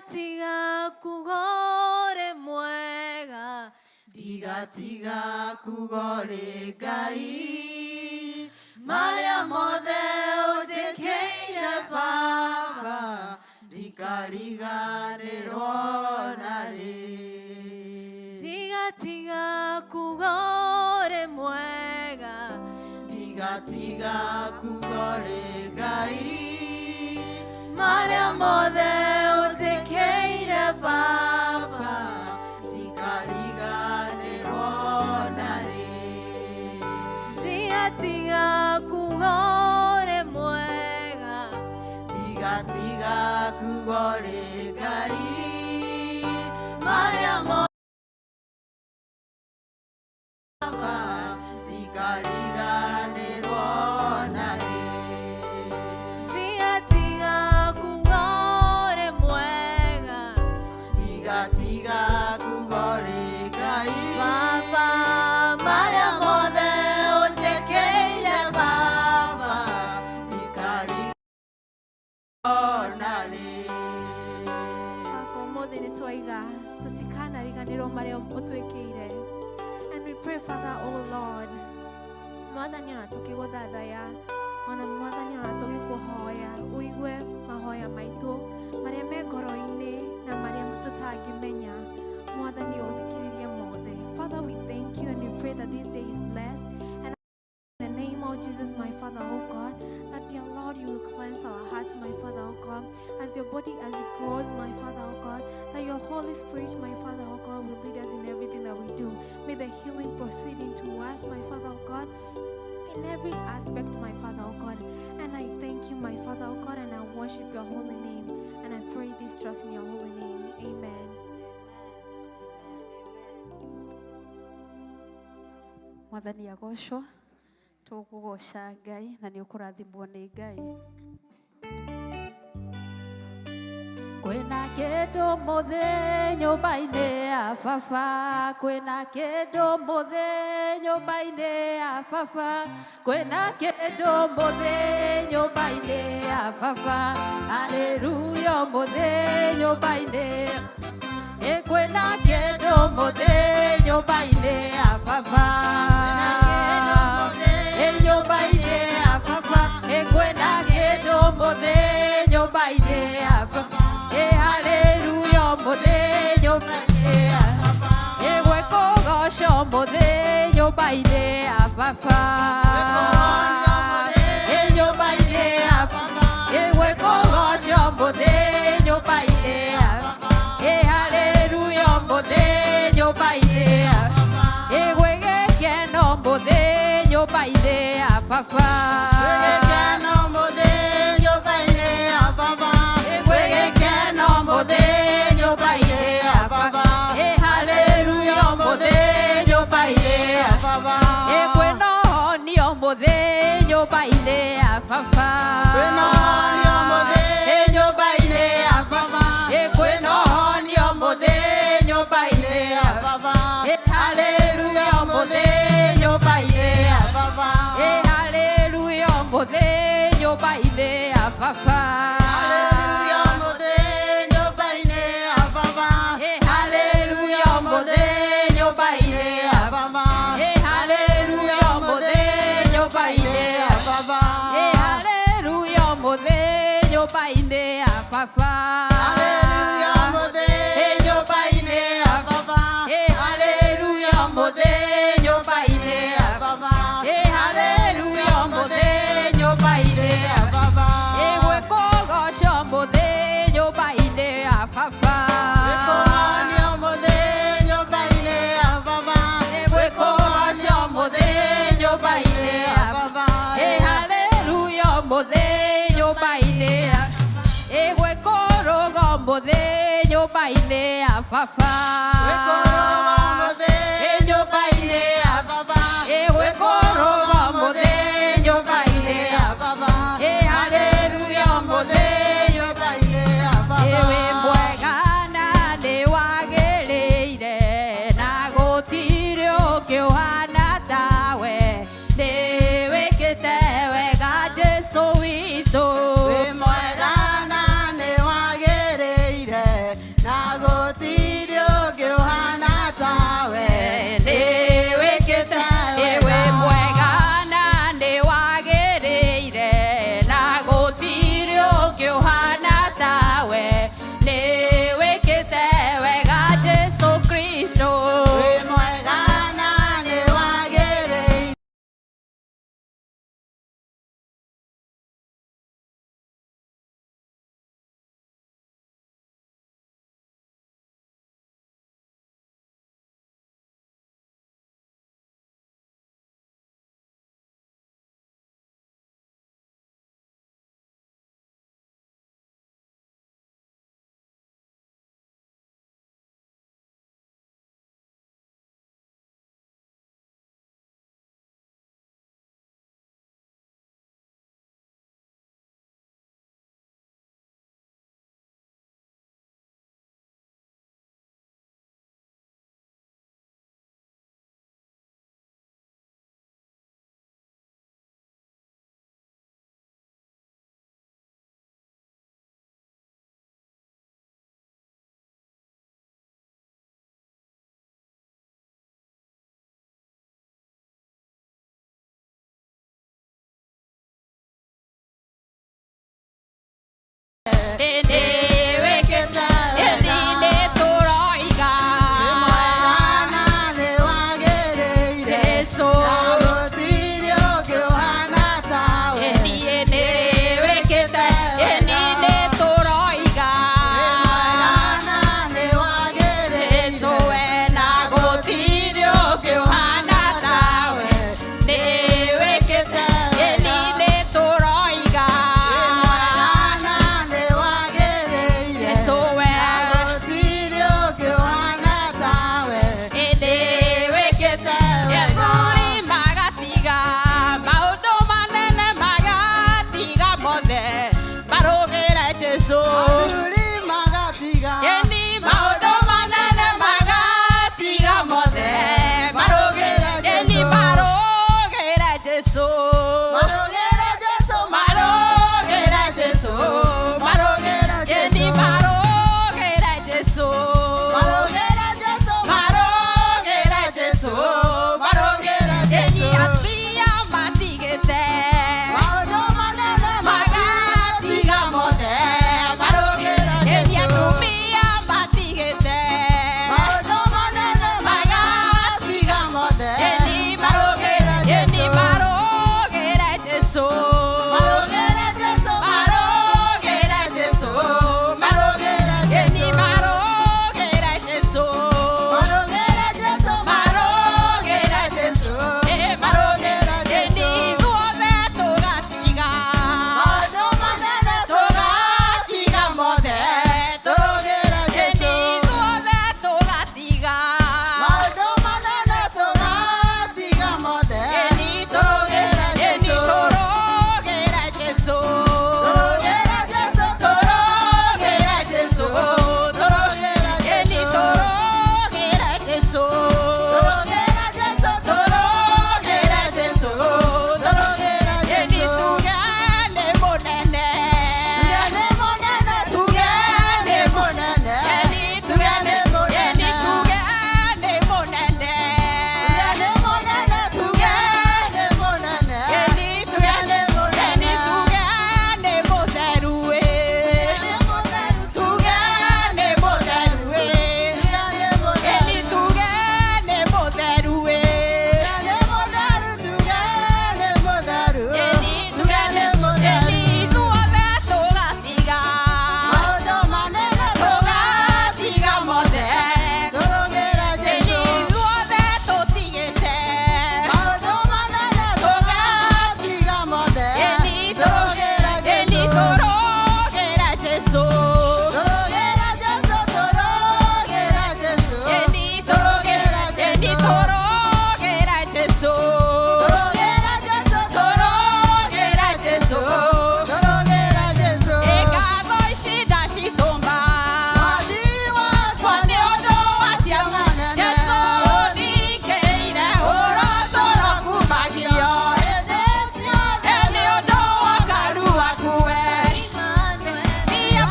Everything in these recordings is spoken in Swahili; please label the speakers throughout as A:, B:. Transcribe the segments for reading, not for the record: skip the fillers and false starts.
A: Digatiga kugore mwega,
B: digatiga kugore Ngai, maria mothe ũnjĩkĩire Baba, ndikariganĩrwo narĩ.
A: Digatiga kugore mwega,
B: digatiga kugore Ngai, maria mothe ũnjĩkĩire Baba, ndikariganĩrwo narĩ.
A: Digatiga kugore mwega,
B: digatiga kugore Ngai, maria mothe ndikariganĩrwo narĩ.
A: digatiga kugore mwega,
B: digatiga kugore Ngai,
A: Baba
B: maria mothe ũnjĩkĩire Baba, ndikariganĩrwo narĩ.
A: Baba ũmũthĩ nĩ twaiga tũtikanariganĩrwo marĩa ũtwĩkĩire. And we pray, Father, oh Lord, Mwathani ona tũkĩgũthathaya, ona Mwathani ona tũgĩkũhoya ũigue mahoya maitũ marĩa me ngoro-inĩ na marĩa tũtangĩmenya. Mwathani ũthikĩrĩrie mothe. Father, we thank you and we pray that this day is blessed. And in the name of Jesus, my Father, oh God, that dear Lord, you will cleanse our hearts, my Father, oh God, as your body as it grows, my Father, oh God, that your Holy Spirit, my Father, oh God, will lead us in everything that we do. May the healing proceed into us, my Father, oh God, in every aspect, my Father, oh God. And I thank you, my Father, oh God, and I worship your holy name. And I pray this trust in your holy name. Amen.
C: Mwathani agocwo, tũgũgoca Ngai na nĩ ũkũrathimwo nĩ Ngai. Kwĩna kĩndũ mũthĩ nyũmba-inĩ ya Baba, kwĩna kĩndũ mũthĩ nyũmba-inĩ ya Baba, kwĩna kĩndũ mũthĩ nyũmba-inĩ ya Baba, haleluya mũthĩ nyũmba-inĩ. Kwĩna kĩndũ mũthĩ nyũmba-inĩ ya Baba, nyũmba-inĩ ya Baba, kwĩna kĩndũ mũthĩ nyũmba-inĩ ya Baba. Haleluya mũthĩ nyũmba-inĩ ya Baba, gwĩkũgoco mũthĩ nyũmba-inĩ ya Baba, nyũmba-inĩ ya Baba, gwĩkũgoco mũthĩ nyũmba-inĩ ya Baba. Haleluya mũthĩ nyũmba-inĩ ya Baba, gwĩgĩkeno mũthĩ nyũmba-inĩ ya Baba,
B: gwĩgĩkeno mũthĩ nyũmba-inĩ ya Baba, gwĩgĩkeno mũthĩ nyũmba-inĩ ya Baba. Haleluya mũthĩ nyũmba-inĩ ya Baba,
C: kwĩna ũhonio mũthĩ nyũmba-inĩ ya Baba,
B: kwĩna ũhonio mũthĩ nyũmba-inĩ ya Baba, kwĩna ũhonio mũthĩ nyũmba-inĩ ya Baba. Haleluya mũthĩ nyũmba-inĩ ya Baba,
C: haleluya mũthĩ nyũmba-inĩ ya Baba,
B: haleluya mũthĩ nyũmba-inĩ ya Baba, haleluya mũthĩ nyũmba-inĩ ya Baba, haleluya mũthĩ nyũmba-inĩ ya Baba,
C: haleluya mũthĩ nyũmba-inĩ ya Baba,
B: haleluya mũthĩ nyũmba-inĩ ya Baba, haleluya mũthĩ nyũmba-inĩ ya Baba, haleluya mũthĩ nyũmba-inĩ ya Baba,
C: gwĩkũgoco mũthĩ nyũmba-inĩ ya Baba,
B: gwĩkũgoco mũthĩ nyũmba-inĩ ya Baba, gwĩkũgoco mũthĩ nyũmba-inĩ ya Baba,
C: haleluya mũthĩ nyũmba-inĩ ya gwĩkũrũgo mũthĩ nyũmba-inĩ ya Baba,
B: gwĩkũrũgo mũthĩ nyũmba-inĩ ya Baba, gwĩkũrũgo mũthĩ nyũmba-inĩ ya Baba, haleluya mũthĩ nyũmba-inĩ ya Baba.
C: wĩ mwega na nĩ wagĩrĩire na gũtirĩ ũngĩ ũhana tawe, nĩ wĩkĩte wega Jesũ witũ.
B: Wĩ mwega na nĩ wagĩrĩire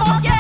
B: Porque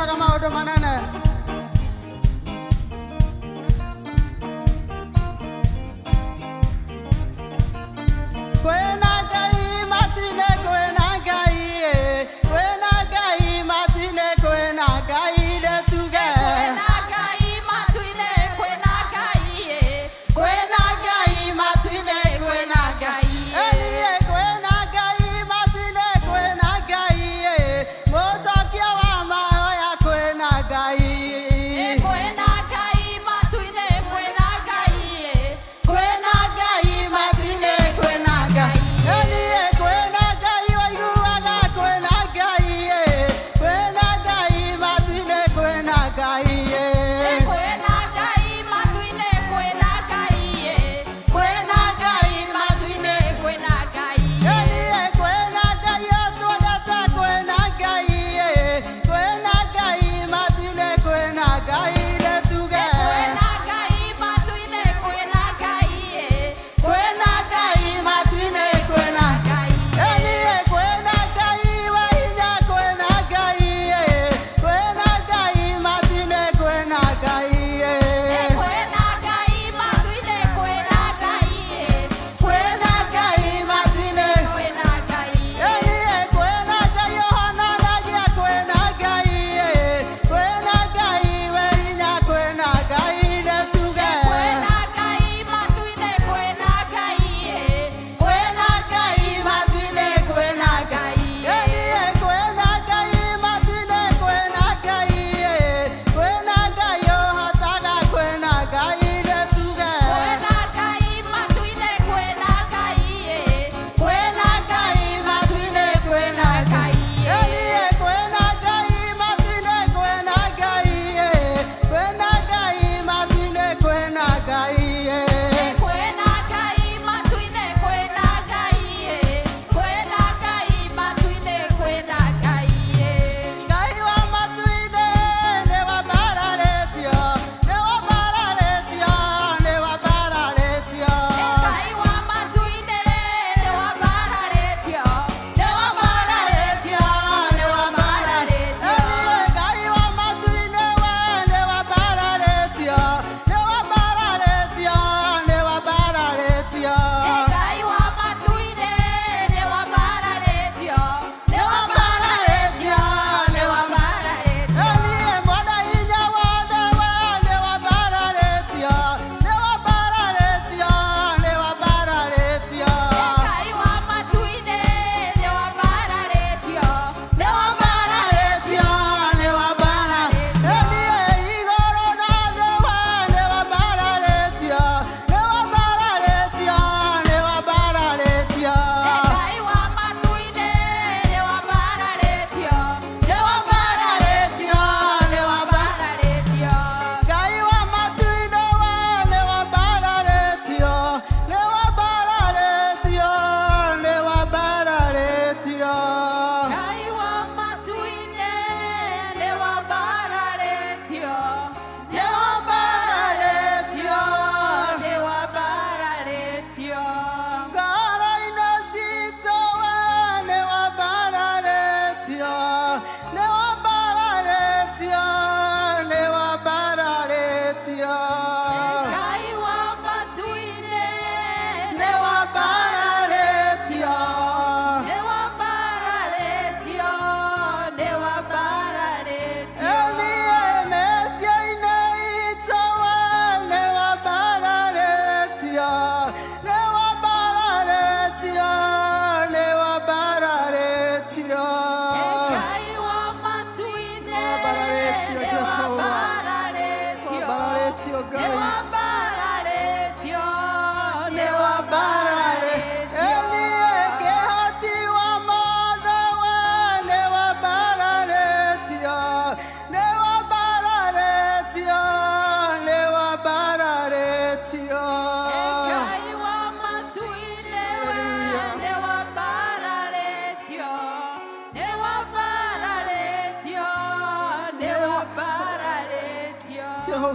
B: ekaga maũndũ manene. Kwĩna Ngai Martin-ĩ, kwĩna Ngai, kwĩna Ngai Martin-ĩ, kwĩna Ngai nĩtuge.
C: Kwĩna Ngai matu-inĩ, kwĩna Ngai,
B: Kwĩna Ngai Martin-ĩ, kwĩna Ngai. Ĩniĩ kwĩna Ngai Martin-ĩ, kwĩna Ngai. Mũcokia wa mahoya kwĩna Ngai.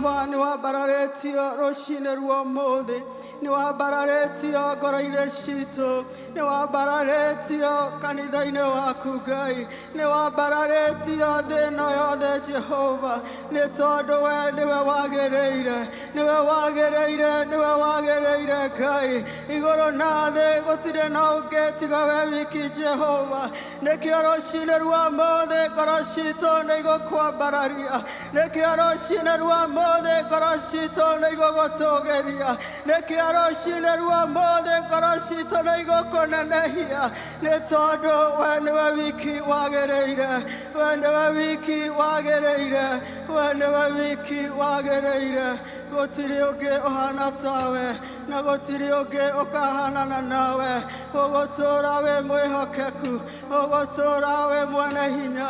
B: Jehova nĩ wambararetio rũcinĩ rwa ũmũthĩ, nĩ wambararetio ngoro-inĩ citũ, nĩ wambararetio kanitha-inĩ waku Ngai, nĩ wambararetio thĩ ĩno yothe Jehova, nĩ tondũ we nĩwe wagĩrĩire, nĩwe wagĩrĩire, nĩwe wagĩrĩire Ngai, igũrũ na thĩ gũtirĩ na ũngĩ tiga we wiki Jehova, nĩkĩo rũcinĩ rwa ũmũthĩ ngoro citũ nĩ igũkwambararia, nĩkĩo rũcinĩ rwa ũmũthĩ ngoro citũ nĩ igũgũtũgĩria, nĩkĩo rũcinĩ rwa ũmũthĩ ngoro citũ nĩ igũkũnenehia, nĩ tondũ we nĩwe wiki wagĩrĩire, we nĩwe wiki wagĩrĩire, we nĩwe wiki wagĩrĩire, gũtirĩ ũngĩ ũhana tawe, na gũtirĩ ũngĩ ũkahanana nawe, ũgũtũũra wĩ mwĩhokeku, ũgũtũũra wĩ mwene hinya,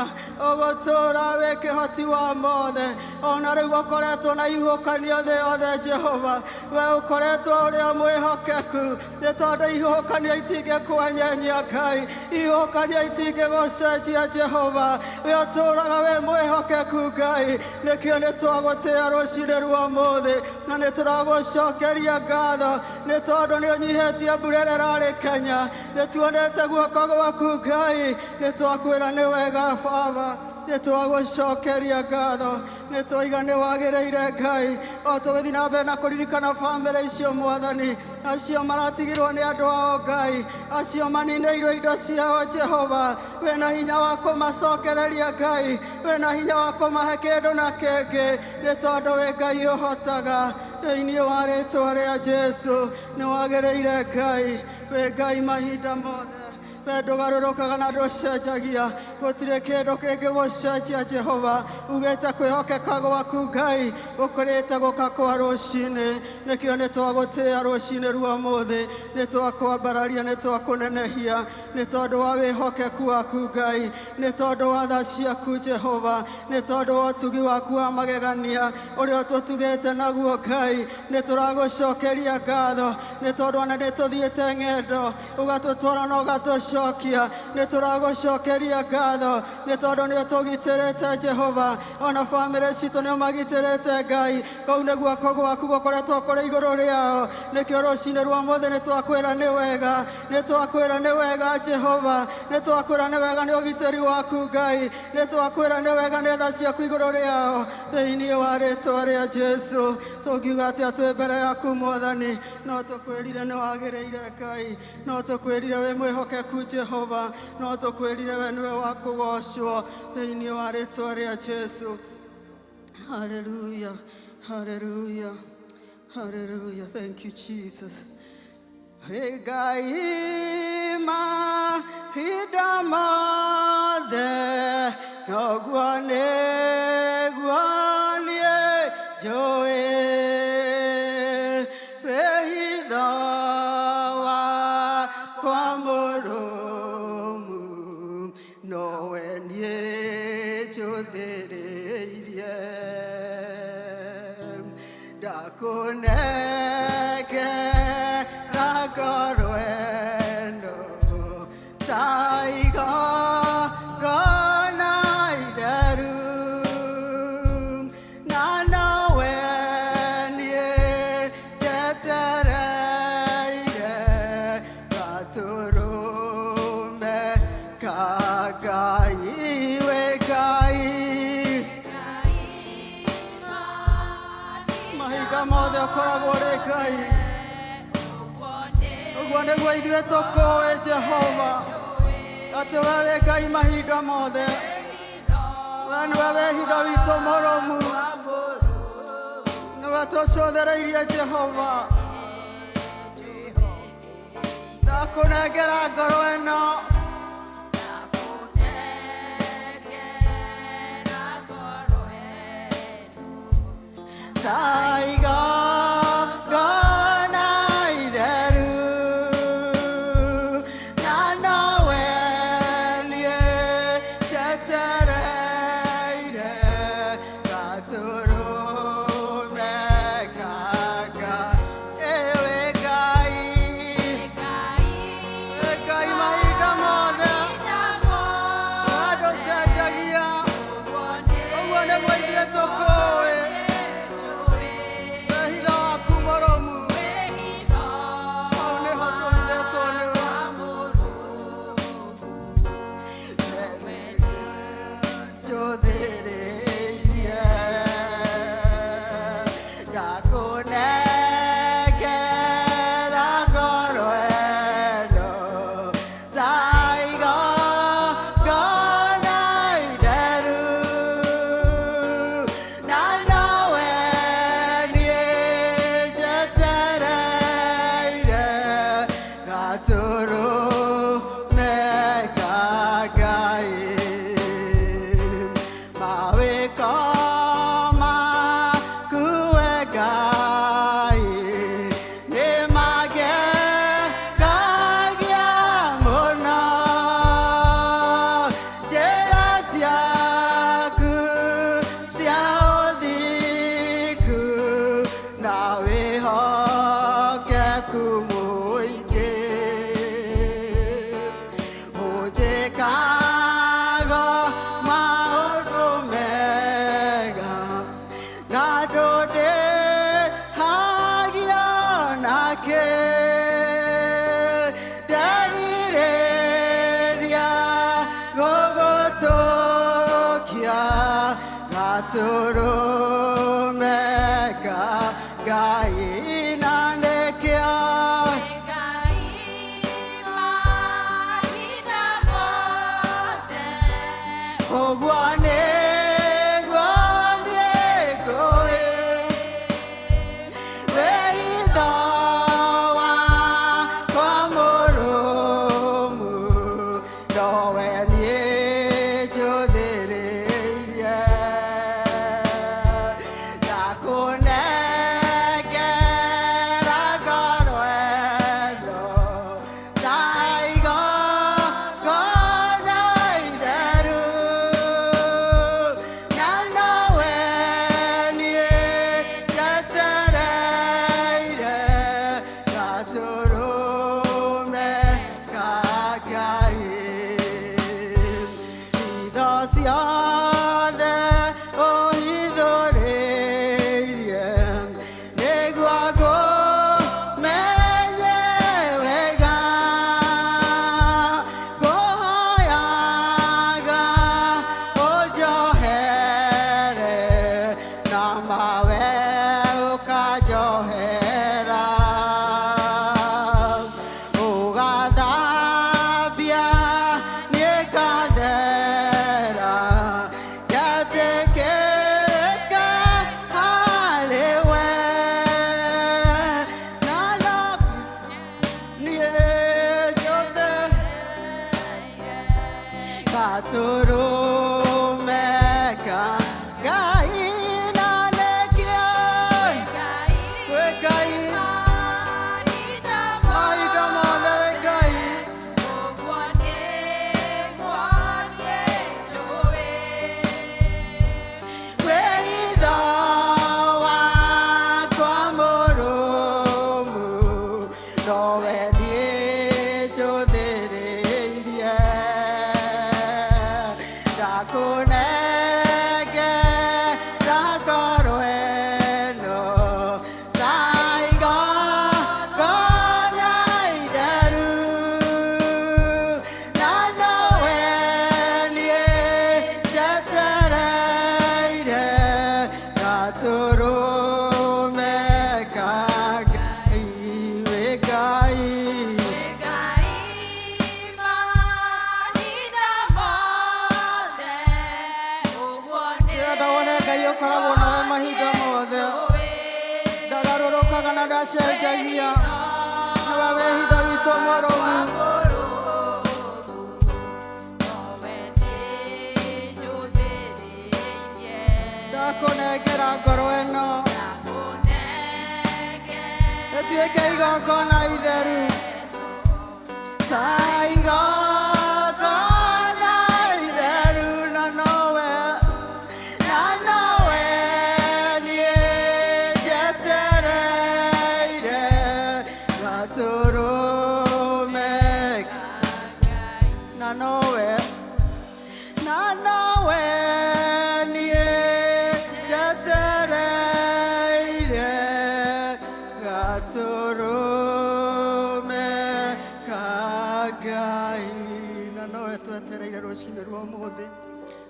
B: ũgũtũũra wĩ kĩhoti wa mothe, ona rĩu ũkoretwo na ihuhũkanio thĩ yothe Jehova, we ũkoretwo ũrĩa mwĩhokeku, nĩ tondũ ihuhũkanio itingĩkwenyenyia Ngai, ihuhũkanio itingĩgũcenjia Jehova, we ũtũũraga wĩ mwĩhokeku Ngai, nĩkĩo nĩ twagũtĩĩa rũcinĩ rwa ũmũthĩ, na nĩ tũragũcokeria ngatho, nĩ tondũ nĩ ũnyihĩtie mbura ĩrĩa ĩrarĩ Kenya, nĩ tuonete guoko gwaku Ngai, nĩ twakwĩra nĩ wega Baba, nĩ twagũcokeria ngatho, nĩ twoiga nĩ wagĩrĩire Ngai, o tũgĩthiĩ na mbere na kũririkana bamĩrĩ icio Mwathani, acio maratigirwo nĩ andũ ao Ngai, acio maninĩirwo indo ciao Jehova, wĩna hinya wa kũmacokereria Ngai, wĩna hinya wa kũmahe kĩndũ na kĩngĩ, nĩ tondũ wĩ Ngai ũhotaga, thĩinĩ wa rĩĩtwa rĩa Jesu, nĩ wagĩrĩire Ngai, wĩ Ngai mahinda mothe, we ndũgarũrũkaga na ndũcenjagia, gũtirĩ kĩndũ kĩngĩgũcenjia Jehova, ugĩte kwĩhokeka gwaku Ngai gũkũrĩte gũka kwa rũcinĩ, nĩkĩo nĩ twagũtĩĩa rũcinĩ rwa ũmũthĩ, nĩ twakwambararia, nĩ twakũnenehia, nĩ tondũ wa wĩhokeku waku Ngai, nĩ tondũ wa tha ciaku Jehova, nĩ tondũ wa ũtugi waku wa magegania ũrĩa ũtũtugĩte naguo Ngai, nĩ tũragũcokeria ngatho, nĩ tondũ ona nĩ tũthiĩte ng'endo ũgatũtwara na ũgatũcokia, nĩ tũragũcokeria ngatho, nĩ tondũ nĩ ũtũgitĩrĩte Jehova, ona bamĩrĩ citũ nĩ ũmagitĩrĩte Ngai, kau nĩ guoko gwaku gũkoretwo kũrĩ igũrũ rĩao, nĩkĩo rũcinĩ rwa ũmũthĩ nĩ twakwĩra nĩ wega, nĩ twakwĩra nĩ wega Jehova, nĩ twakwĩra nĩ wega nĩ ũgitĩri waku Ngai, nĩ twakwĩra nĩ wega nĩ tha ciaku igũrũ rĩao, thĩinĩ wa rĩĩtwa rĩa Jesu, tũngiuga atĩa twĩ mbere yaku Mwathani, no tũkwĩrire nĩ wagĩrĩire Ngai, no tũkwĩrire wĩ mwĩhokeku Jehova, no tũkwĩrire we nĩwe wa kũgocwo, thĩinĩ wa rĩĩtwa rĩa Jesu. Hallelujah, hallelujah, hallelujah. Thank you Jesus. Hey Ngai mahinda mothe, noguo nĩguo niĩ njũĩ, wĩhitho wakwa mũrũmu, nowe niĩ njũthĩrĩirie, ndakũnengera ngoro ĩno ta igongona itheru, na nowe niĩ njetereire, gatũrũme ka Ngai, wĩ Ngai mahinda mothe ũkoragwo ũrĩ Ngai, ũguo nĩguo ithuĩ tũkũĩ Jehova, atĩ we wĩ Ngai mahinda mothe, we nĩwe wĩhitho witũ mũrũmu, nĩwe tũcũthĩrĩirie Jehova, ndakũnengera ngoro ĩno, ta igongona itheru, na nowe niĩ njetereire, gatũrũme ka Ngai, wĩ Ngai, wĩ Ngai mahinda wake ndarireria gogotokia gaturumeka Ngai nandekia ogwane Shajagia, Nawahi Davito Moromu, Dakone Geragoroeno, Etiega Kona Ideru, Taiga Kona Ideru, Nanoe,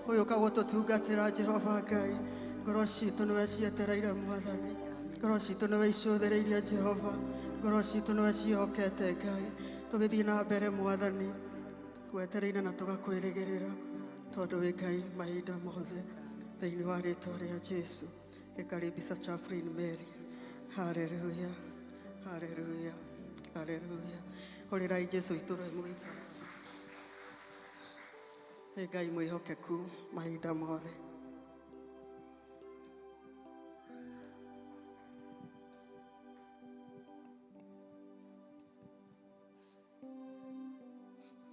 B: Oyo kagoto tugatira Jehova Ngai ngoro ciitũ nĩwe cietereire Mwathani ngoro ciitũ nĩwe icũthĩrĩirie Jehova ngoro ciitũ nĩwe ciĩhokete Ngai tũgĩthiĩ na mbere Mwathani gwetereire na tũgakwĩrĩgĩrĩra tondũ wĩ Ngai mahinda mothe thĩinĩ wa rĩĩtwa rĩa Jesu Ekaribisa Chaplain Mary haleluya haleluya haleluya Horirai Jesu itũre mwĩka Ngai mwĩhokeku mahinda mothe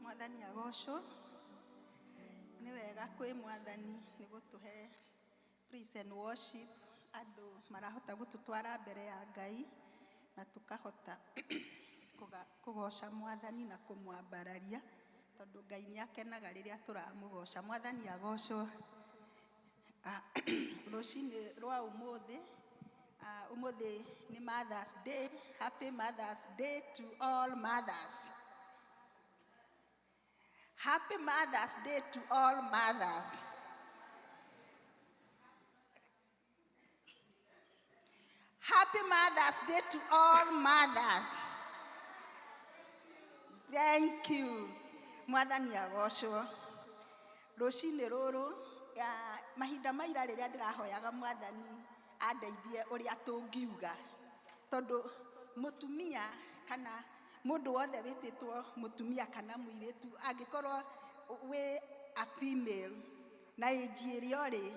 D: Mwathani agocwo nĩ wega kwĩ Mwathani nĩ gũtũhe praise and worship andũ marahota gũtũtwara mbere ya Ngai na tukahota kũgoca Mwathani na kũmwambararia tondũ Ngai nĩ akenaga rĩrĩa tũramũgoca Mwathani agocwo rũcinĩ rwa ũmũthĩ nĩ Mother's Day Happy Mother's Day to all mothers. Happy Mother's Day to all mothers. Happy Mother's Day to all mothers. Thank you. Mwathani agocwo. Rũcinĩ rũrũ mahinda maira rĩrĩa ndĩrahoyaga Mwathani andeithie ũrĩa tũngiuga. Tondũ mũtumia kana mũndũ wothe wĩtĩtwo mũtumia kana mũirĩtu angĩkorwo wĩ a female na age ĩrĩa ũrĩ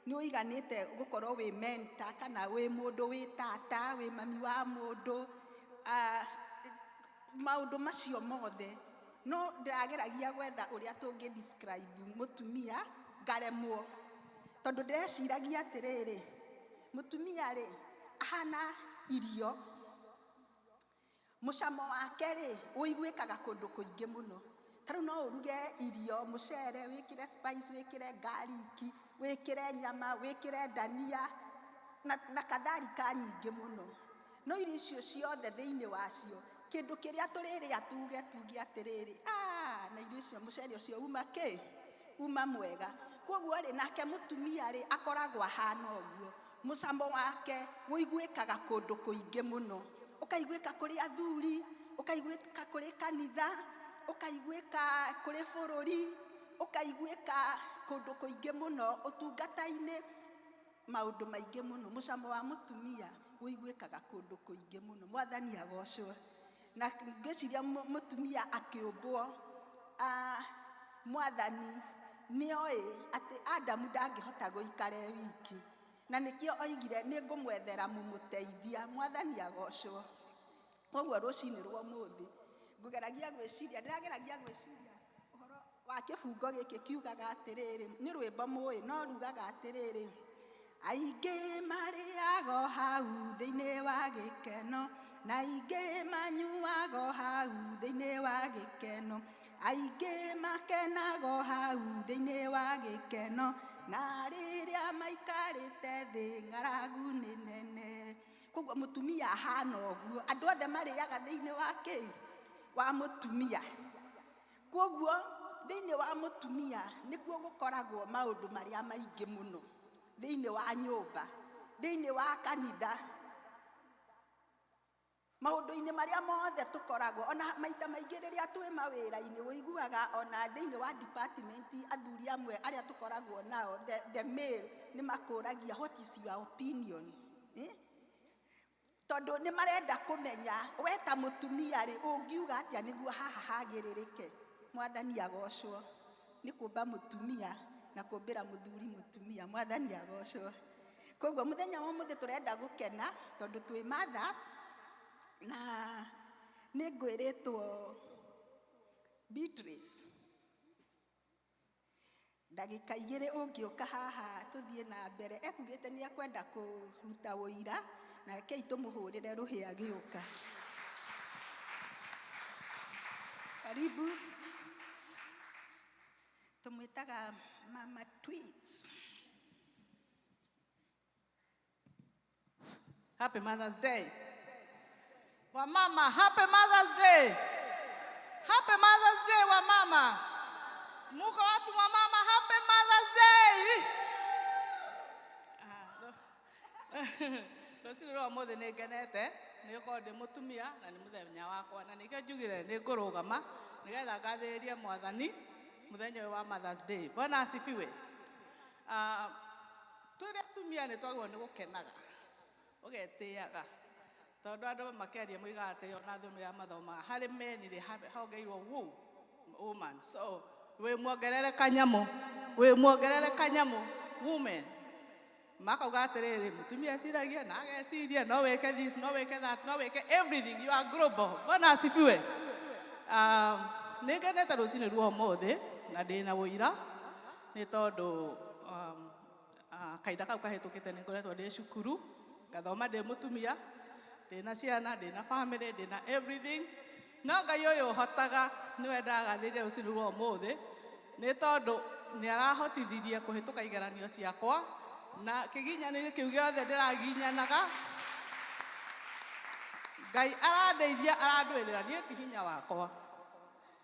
D: nĩ ũiganĩte gũkorwo wĩ mentor kana wĩ mũndũ wĩ tata wĩ mami wa mũndũ maũndũ macio mothe no ndĩrageragia gwetha ũrĩa tũngĩ describe mũtumia ngaremwo tondũ ndĩreciragia atĩrĩrĩ mũtumia rĩ ahana irio mũcamo wake rĩ ũiguĩkaga kũndũ kũingĩ mũno tarĩu no ũruge irio mũcere wĩkĩre spice wĩkĩre garlic wĩkĩre nyama wĩkĩre dania na kadhalika nyingĩ mũno no irio icio ciothe thĩinĩ wacio kĩndũ kĩrĩa tũrĩrĩa tuge atĩrĩrĩ na irio icio mũcere ũcio uma kĩ uma mwega koguo rĩ nake mũtumia rĩ akoragwo ahana ũguo mũcamo wake ũiguĩkaga kũndũ kũingĩ mũno ũkaiguĩka kũrĩ athuri ũkaiguĩka kũrĩ kanitha ũkaiguĩka kũrĩ bũrũri ũkaiguĩka kũndũ kũingĩ mũno ũtungata-inĩ maũndũ maingĩ mũno mũcamo wa mũtumia ũiguĩkaga kũndũ kũingĩ mũno Mwathani agocwo na ngĩciria mũtumia akĩũmbwo Mwathani nĩoĩ atĩ Adamu ndangĩhota gũikara wiki na nĩkĩo oigire nĩngũmwethera mũmũteithia Mwathani agocwo koguo rũcinĩ rwa ũmũthĩ ndĩrageragia gwĩciria ũhoro wa kĩbungo gĩkĩ kiugaga atĩrĩrĩ nĩ rwĩmbo mũĩ no rugaga atĩrĩrĩ aingĩ marĩago hau thĩinĩ wa gĩkeno na aingĩ manyuago hau thĩinĩ wa gĩkeno aingĩ makenago hau thĩinĩ wa gĩkeno na rĩrĩa maikarĩte thĩ ng'aragu nĩ nene koguo mũtumia ahana ũguo andũ othe marĩaga thĩinĩ wa kĩ wa mũtumia koguo thĩinĩ wa mũtumia nĩkuo gũkoragwo maũndũ marĩa maingĩ mũno thĩinĩ wa nyũmba thĩinĩ wa kanitha maũndũ-inĩ marĩa mothe tũkoragwo ona maita maingĩ rĩrĩa twĩ mawĩra-inĩ ũiguaga ona thĩinĩ wa department athuri amwe arĩa tũkoragwo nao the male nĩ makũragia what is your opinion tondũ nĩ marenda kũmenya we ta mũtumia rĩ ũngiuga atĩa nĩguo haha hagĩrĩrĩke Mwathani agocwo nĩ kũmba mũtumia na kũmbĩra mũthuri mũtumia Mwathani agocwo koguo mũthenya wa ũmũthĩ tũrenda gũkena tondũ twĩ mothers na nĩ ngwĩrĩtwo Beatrice ndagĩka igĩrĩ ũngĩũka haha tũthiĩ na mbere ekugĩte nĩ ekwenda kũruta ũira na kei tũmũhũrĩre rũhĩa gĩũka karibu tumwitaga Mama Tweets.
E: Happy Mother's Day. Wamama, happy Mother's Day. Happy Mother's Day, wamama. Muko wapi wamama? Happy Mother's Day. Rũcinĩ rwa ũmũthĩ nĩ ngenete nĩ gũkorwo ndĩ mũtumia na nĩ mũthenya wakwa na nĩkĩo njugire nĩ ngũrũgama nĩgetha ngathĩrĩrie Mwathani mũthenya ũyũ wa Mother's Day. Bwana asifiwe. Tũrĩ atumia nĩ twagĩrĩirwo nĩ gũkenaga ũgetĩaga tondũ andũ makĩaria moigaga atĩ ona thiomi ya mathomaga harĩ meni rĩ hongeirwo woman so wĩ muongerere kanyamũ women makauga atĩrĩrĩ mũtumia aciragia na ageciria no wĩke this no wĩke that no wĩke everything you are global. Bwana asifiwe. Nĩ ngenete rũcinĩ rwa ũmũthĩ na ndĩna ũira nĩ tondũ kahinda kau kahĩtũkĩte nĩ ngoretwo ndĩ cukuru ngathoma ndĩ mũtumia ndĩna ciana ndĩna family ndĩna everything no Ngai ũyũ ũhotaga nĩwe ndagathĩrĩria rũcinĩ rwa ũmũthĩ nĩ tondũ nĩ arahotithirie kũhĩtũka igeranio ciakwa na kĩginyanĩro kĩu gĩothe ndĩraginyanaga Ngai arandeithia arandwirira nie ti hinya wakwa.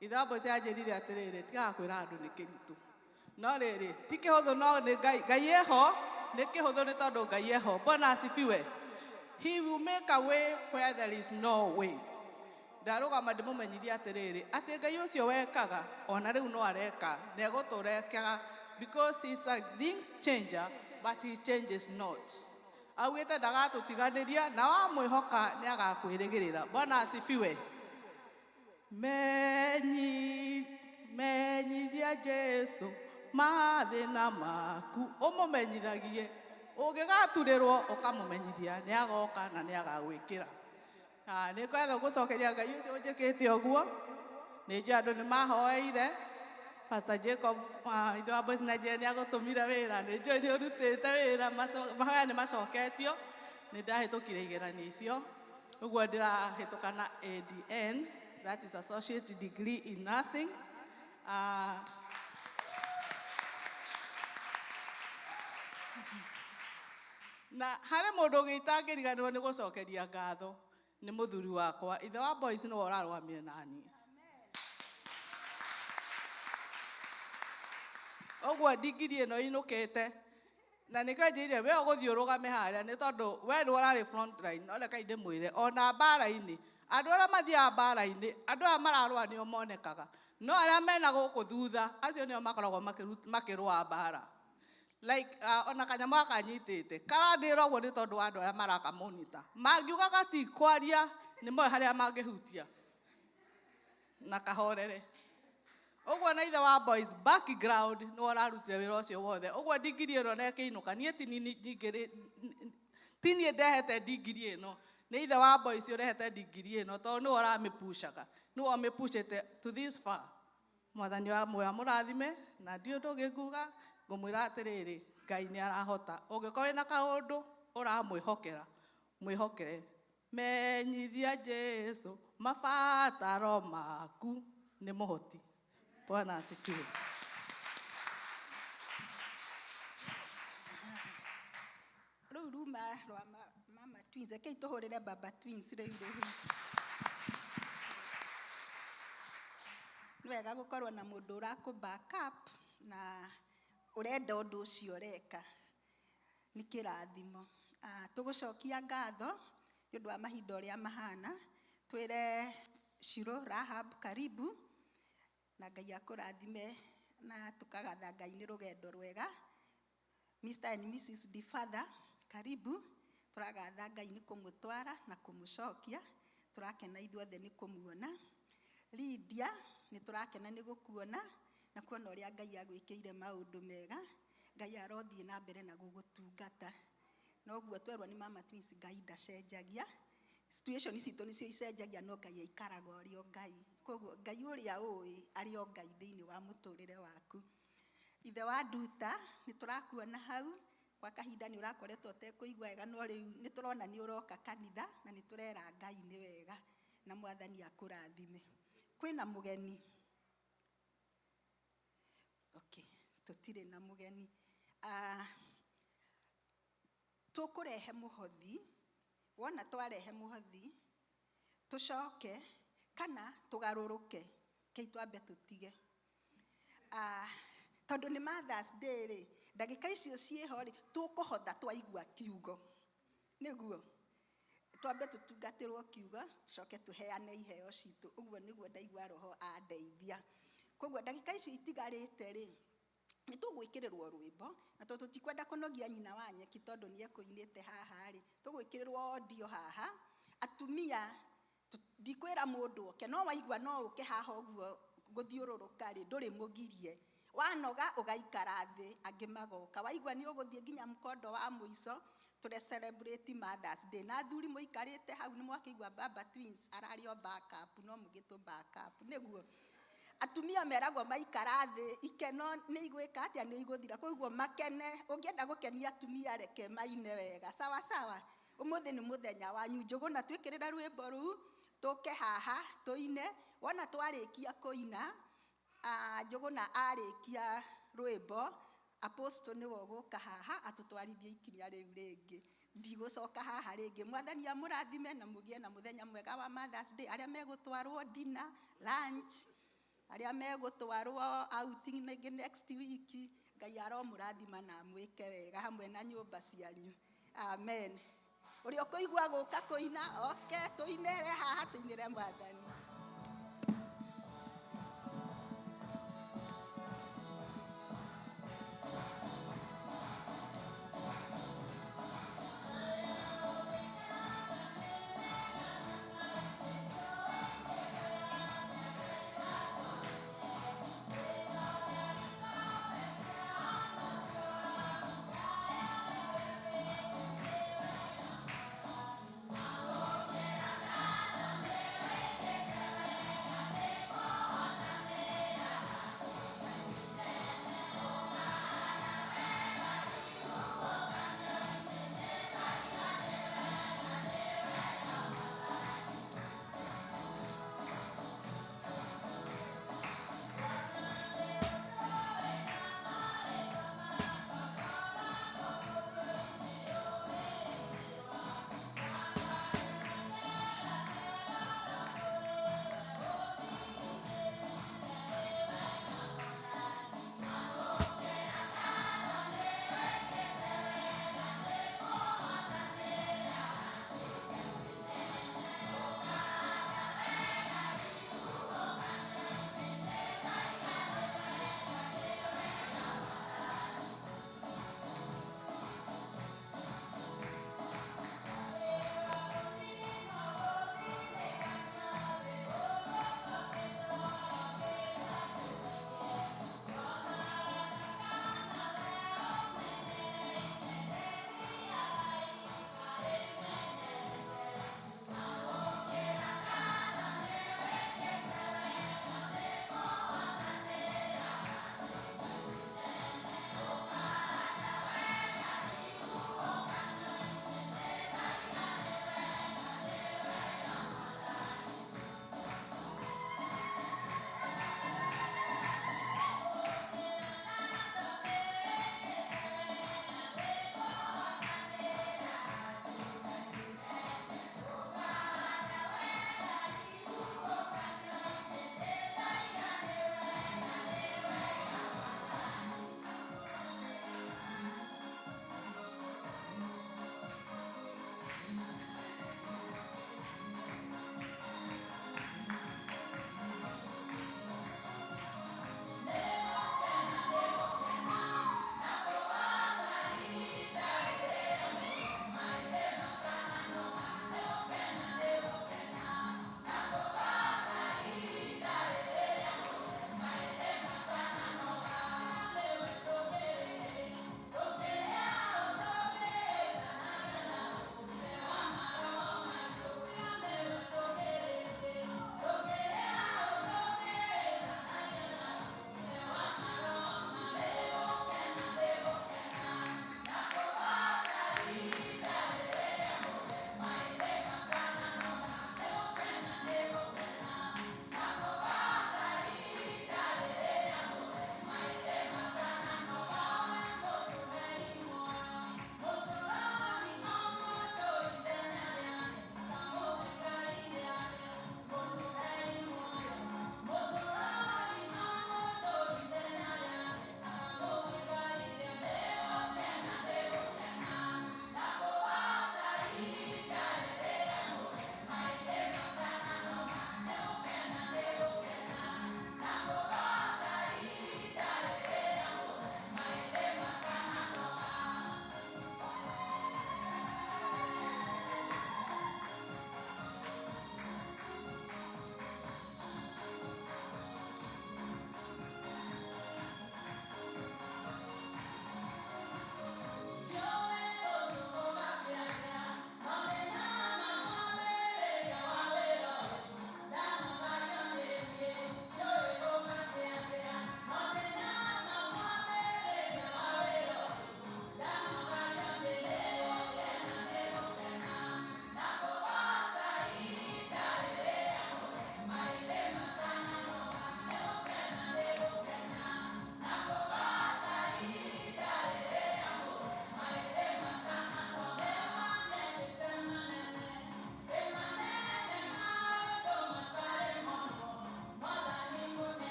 E: Ithe wa Boys anjirire atiriri tiga kwira andu ni kiritu. No riri ti kihuthu no ni Ngai eho ni kihuthu ni tondu Ngai eho. Bwana asifiwe. He will make a way where there is no way. Ndarugama ndimumenyithie atiriri ati Ngai ucio wekaga ona riu no areka na eguturekaga because he's a things changer but he changes not. Augite ndagatutiganiria na wa mwihoka ni agakwirigirira. Bwana asifiwe. Menyithia Jesu mathina maku umumenyithagie ungigaturĩrwo ukamumenyithia ni agoka na ni agagwikira. Nĩ kwenda gucokeria Ngai ucio njĩkĩte ũguo. Nĩ njũĩ andũ nĩ mahoeire. Pastor Jacob ithe wa Boys Nigeria nĩ agũtũmire wĩra. Nĩ njũĩ nĩ ũrutĩte wĩra mahoya nĩ macoketio. Nĩ ndahĩtũkire igeranio icio. Ũguo ndĩrahĩtũka na ADN, that is Associate Degree in Nursing. Na harĩ mũndũ ũgĩtangĩriganĩrwo nĩ gũcokeria ngatho nĩ mũthuri wakwa. Ithe wa Boys nĩwe ũrarũgamire naniĩ. Ũguo ndigiri ĩno inũkĩte na nĩkĩo njĩrire we ũgũthiĩ ũrũgame harĩa nĩ tondũ we nĩ ũrarĩ front line. No reke ndĩmwĩre ona mbara-inĩ andũ arĩa mathiaga mbara-inĩ andũ aya mararũa nĩo monekaga, no arĩa mena gũkũ thutha acio nĩo makoragwo makĩrũa mbara. Like ona kanyamũ akanyitĩte karandĩra ũguo nĩ tondũ wa andũ arĩa maraka monitor. Mangiuga gatikwaria nĩ moĩ harĩa mangĩhutia na kahorere. Ũguo na ithe wa Boys background nĩ ũrarutire wĩra ũcio wothe. Ũguo ndigiri ĩno na ĩkĩinũka niĩ ti niĩ ndehete ndigiri ĩno, nĩ ithe wa Boys ũrehete ndigiri ĩno tondũ nĩwe ũramĩpucaga, nĩwe ũmĩpucĩte to this far. Mwathani wa muoyo amũrathime na ndiũ ũndũ ũngĩ nguga ngũmwĩra atĩrĩrĩ Ngai nĩ arahota. Ũngĩkorwo wĩna kaũndũ ũramwĩhokera mwĩhokere. Menyithia Jesu mabataro maku nĩ mũhoti. Bwana asifiwe.
D: Rĩu ruma rwa mama twins eke tuhũrĩre baba twins rĩu rĩu. Nĩ wega gũkorwo na mũndũ ũrakũ back up na ũrenda ũndũ ũcio ũreka. Nĩ kĩrathimo. Tũgũcokia ngatho nĩ ũndũ wa mahinda ũrĩa mahana. Twĩre Shiro Rahab karibu na Ngai akũrathime na tukagatha Ngai nĩ rũgendo rwega. Mr. and Mrs. Father karibu. Tũragatha Ngai nĩ kũmũtwara na kũmũcokia. Tũrakena ithuothe nĩ kũmuona. Lydia nĩ tũrakena nĩ gũkuona na kuona ũrĩa Ngai agwĩkĩire maũndũ mega. Ngai arothiĩ na mbere na gũgũtungata. Na ũguo twerwo nĩ mama twins Ngai ndacenjagia. Situation citũ nĩcio icenjagia no Ngai aikaraga ũrĩ o Ngai. Koguo Ngai ũrĩa ũĩ arĩ o Ngai thĩinĩ wa mũtũrĩre waku. Ithe wa Nduta nĩ tũrakuona hau kwa kahinda nĩ ũrakoretwo ũtekũigua wega no rĩu nĩ tũrona nĩ ũroka kanitha na nĩ tũrera Ngai nĩ wega na Mwathani akũrathime. Kwĩna mũgeni. Okay, tũtirĩ na mũgeni. Tũkũrehe mũhothi. Wona twarehe mũhothi tũcoke kana tũgarũrũke kei twambe tũtige. Tondũ nĩ Mother's Day rĩ ndagĩka icio ciĩho rĩ tũkũhotha twaigua kiugo. Nĩguo twambe tũtungatĩrwo kiugo tũcoke tũheane iheo citũ. Ũguo nĩguo ndaigua roho andeithia. Koguo ndagĩka icio itigarĩte rĩ nĩ tũgwĩkĩrĩrwo rwĩmbo na tondũ tutikwenda kũnogia nyina wa nyeki tondũ nĩ ekũinĩte haha rĩ tũgwĩkĩrĩrwo audio haha. Atumia ndikwĩra mũndũ oke no waigua no ũke haha ũguo gũthiũrũrũka rĩ ndũrĩ mũgirie. Wanoga ũgaikara thĩ angĩ magoka. Waigua nĩ ũgũthiĩ nginya mkondo wa mũico tũre celebrate Mother's Day. Na athuri mũikarĩte hau nĩ mwakĩigua baba twins ararĩ o backup no mũgĩtũ backup. Nĩguo atumia meragwo maikara thĩ ikeno nĩ igwĩka atĩa nĩ igũthira. Koguo makene ũngĩenda gũkenia atumia reke maine wega sawa sawa. Ũmũthĩ nĩ mũthenya wanyu. Njũgũna twĩkĩrĩra rwĩmbo rũu tũke haha tũine. Wona twarĩkia kũina Njũgũna arĩkia rwĩmbo apostle nĩ woguka haha atũtwarithie ikinya rĩu rĩngĩ ndigũcoka haha rĩngĩ mwathani amũrathime na mũgĩe na mũthenya mwega wa Mother's Day arĩa megũtwarwo dinner lunch arĩa megũtwarwo outing next week Ngai aromũrathima na amwĩke wega hamwe na nyũmba cianyu amen ũrĩa ũkũigua gũka kũina oke tũinĩre haha tũinĩre mwathani
F: Thank you.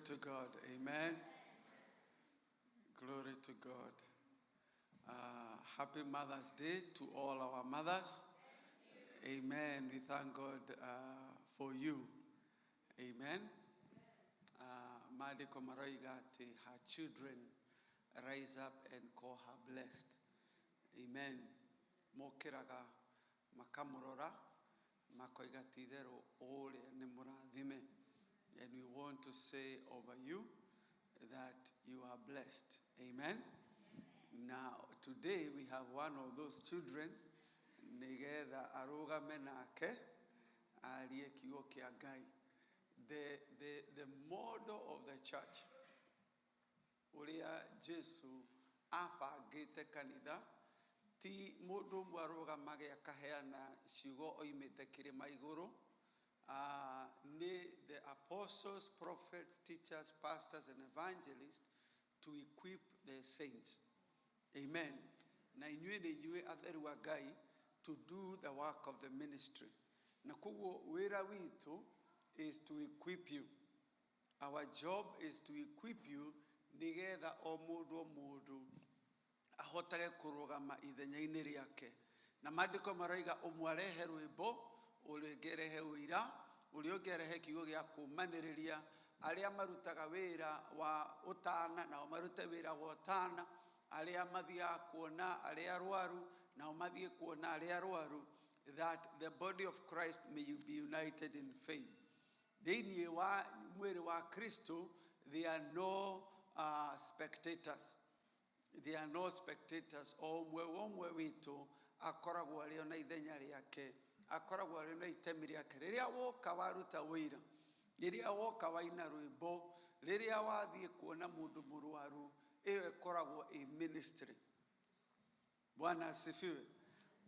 B: to God. Amen. Glory to God. Happy Mother's Day to all our mothers. Amen. We thank God for you. Amen. Madiko Maroigati, her children rise up and call her blessed. Amen. Mokiraga makamurora makoigatidero ole nemuradime. And we want to say over you that you are blessed. Amen. Now, today we have one of those children. Negeda aruga menake aliye kigoki agai. The model of the church. Uria Jesu afa gete kanida ti modo mwaruga mage akaheana shigo oimete kirema iguru. The apostles, prophets, teachers, pastors, and evangelists to equip the saints. Amen. Na inywe atheru agai to do the work of the ministry. Na kugo wera witu is to equip you. Our job is to equip you nigetha o mundu ahotage kurugama ithenya-ini riake. Na maandiko maroiga umwarehe rwimbo uregerehe uira uriogerehe kiugo gia kumaniriria aria marutaga wira wa utana na marute wira wa utana aria mathia kuona aria arwaru na mathie kuona aria arwaru, that the body of Christ may be united in faith. Thĩinĩ wa mwĩrĩ wa Kristo, there are no spectators. There are no spectators. O umwe witu akoragwo arĩ na ithenya rĩake, akoragwo arĩ na itemi rĩake. Rĩrĩa woka waruta wĩra, rĩrĩa woka waina rwĩmbo, rĩrĩa wathiĩ kuona mũndũ mũrwaru, ĩyo ĩkoragwo ĩ ministry. Bwana asifiwe.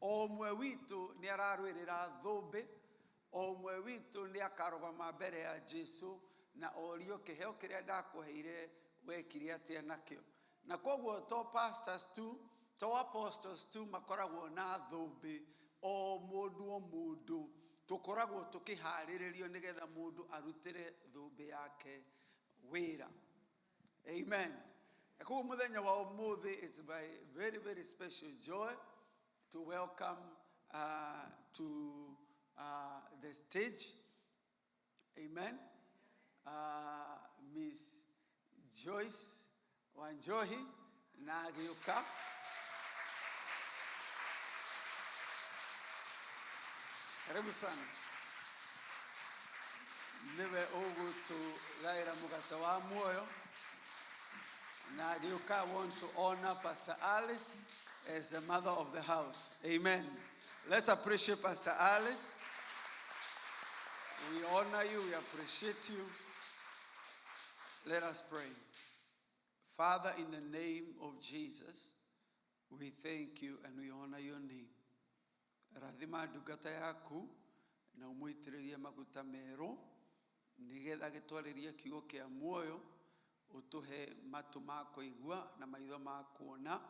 B: O umwe witu nĩ ararwĩrĩra thũmbĩ, o umwe witu nĩ akarũgama mbere ya Jesu na orio kĩheo kĩrĩa ndakũheire wekire atĩa nakĩo. Na koguo to pastors tu, to apostles tu makoragwo na thũmbĩ, o mũndũ tũkoragwo tũkĩharĩrĩrio nĩgetha mũndũ arutĩre thũmbĩ yake wĩra. Amen. Koguo mũthenya wa ũmũthĩ, it's my very, very special joy to welcome to the stage, amen, Miss Joyce Wanjohi Nagiuka. Karibu sana. Niwe ogutu gaira mugata wa muoyo. Nagiuka want to honor Pastor Alice as the mother of the house. Amen. Let's appreciate Pastor Alice. We honor you, we appreciate you. Let us pray. Father, in the name of Jesus, we thank you and we honor your name. Rathima dugata yaku na umuitiririe maguta mero nigetha gitwaririe kiugo kia muoyo utuhe matu ma kuigua na maitho ma kuona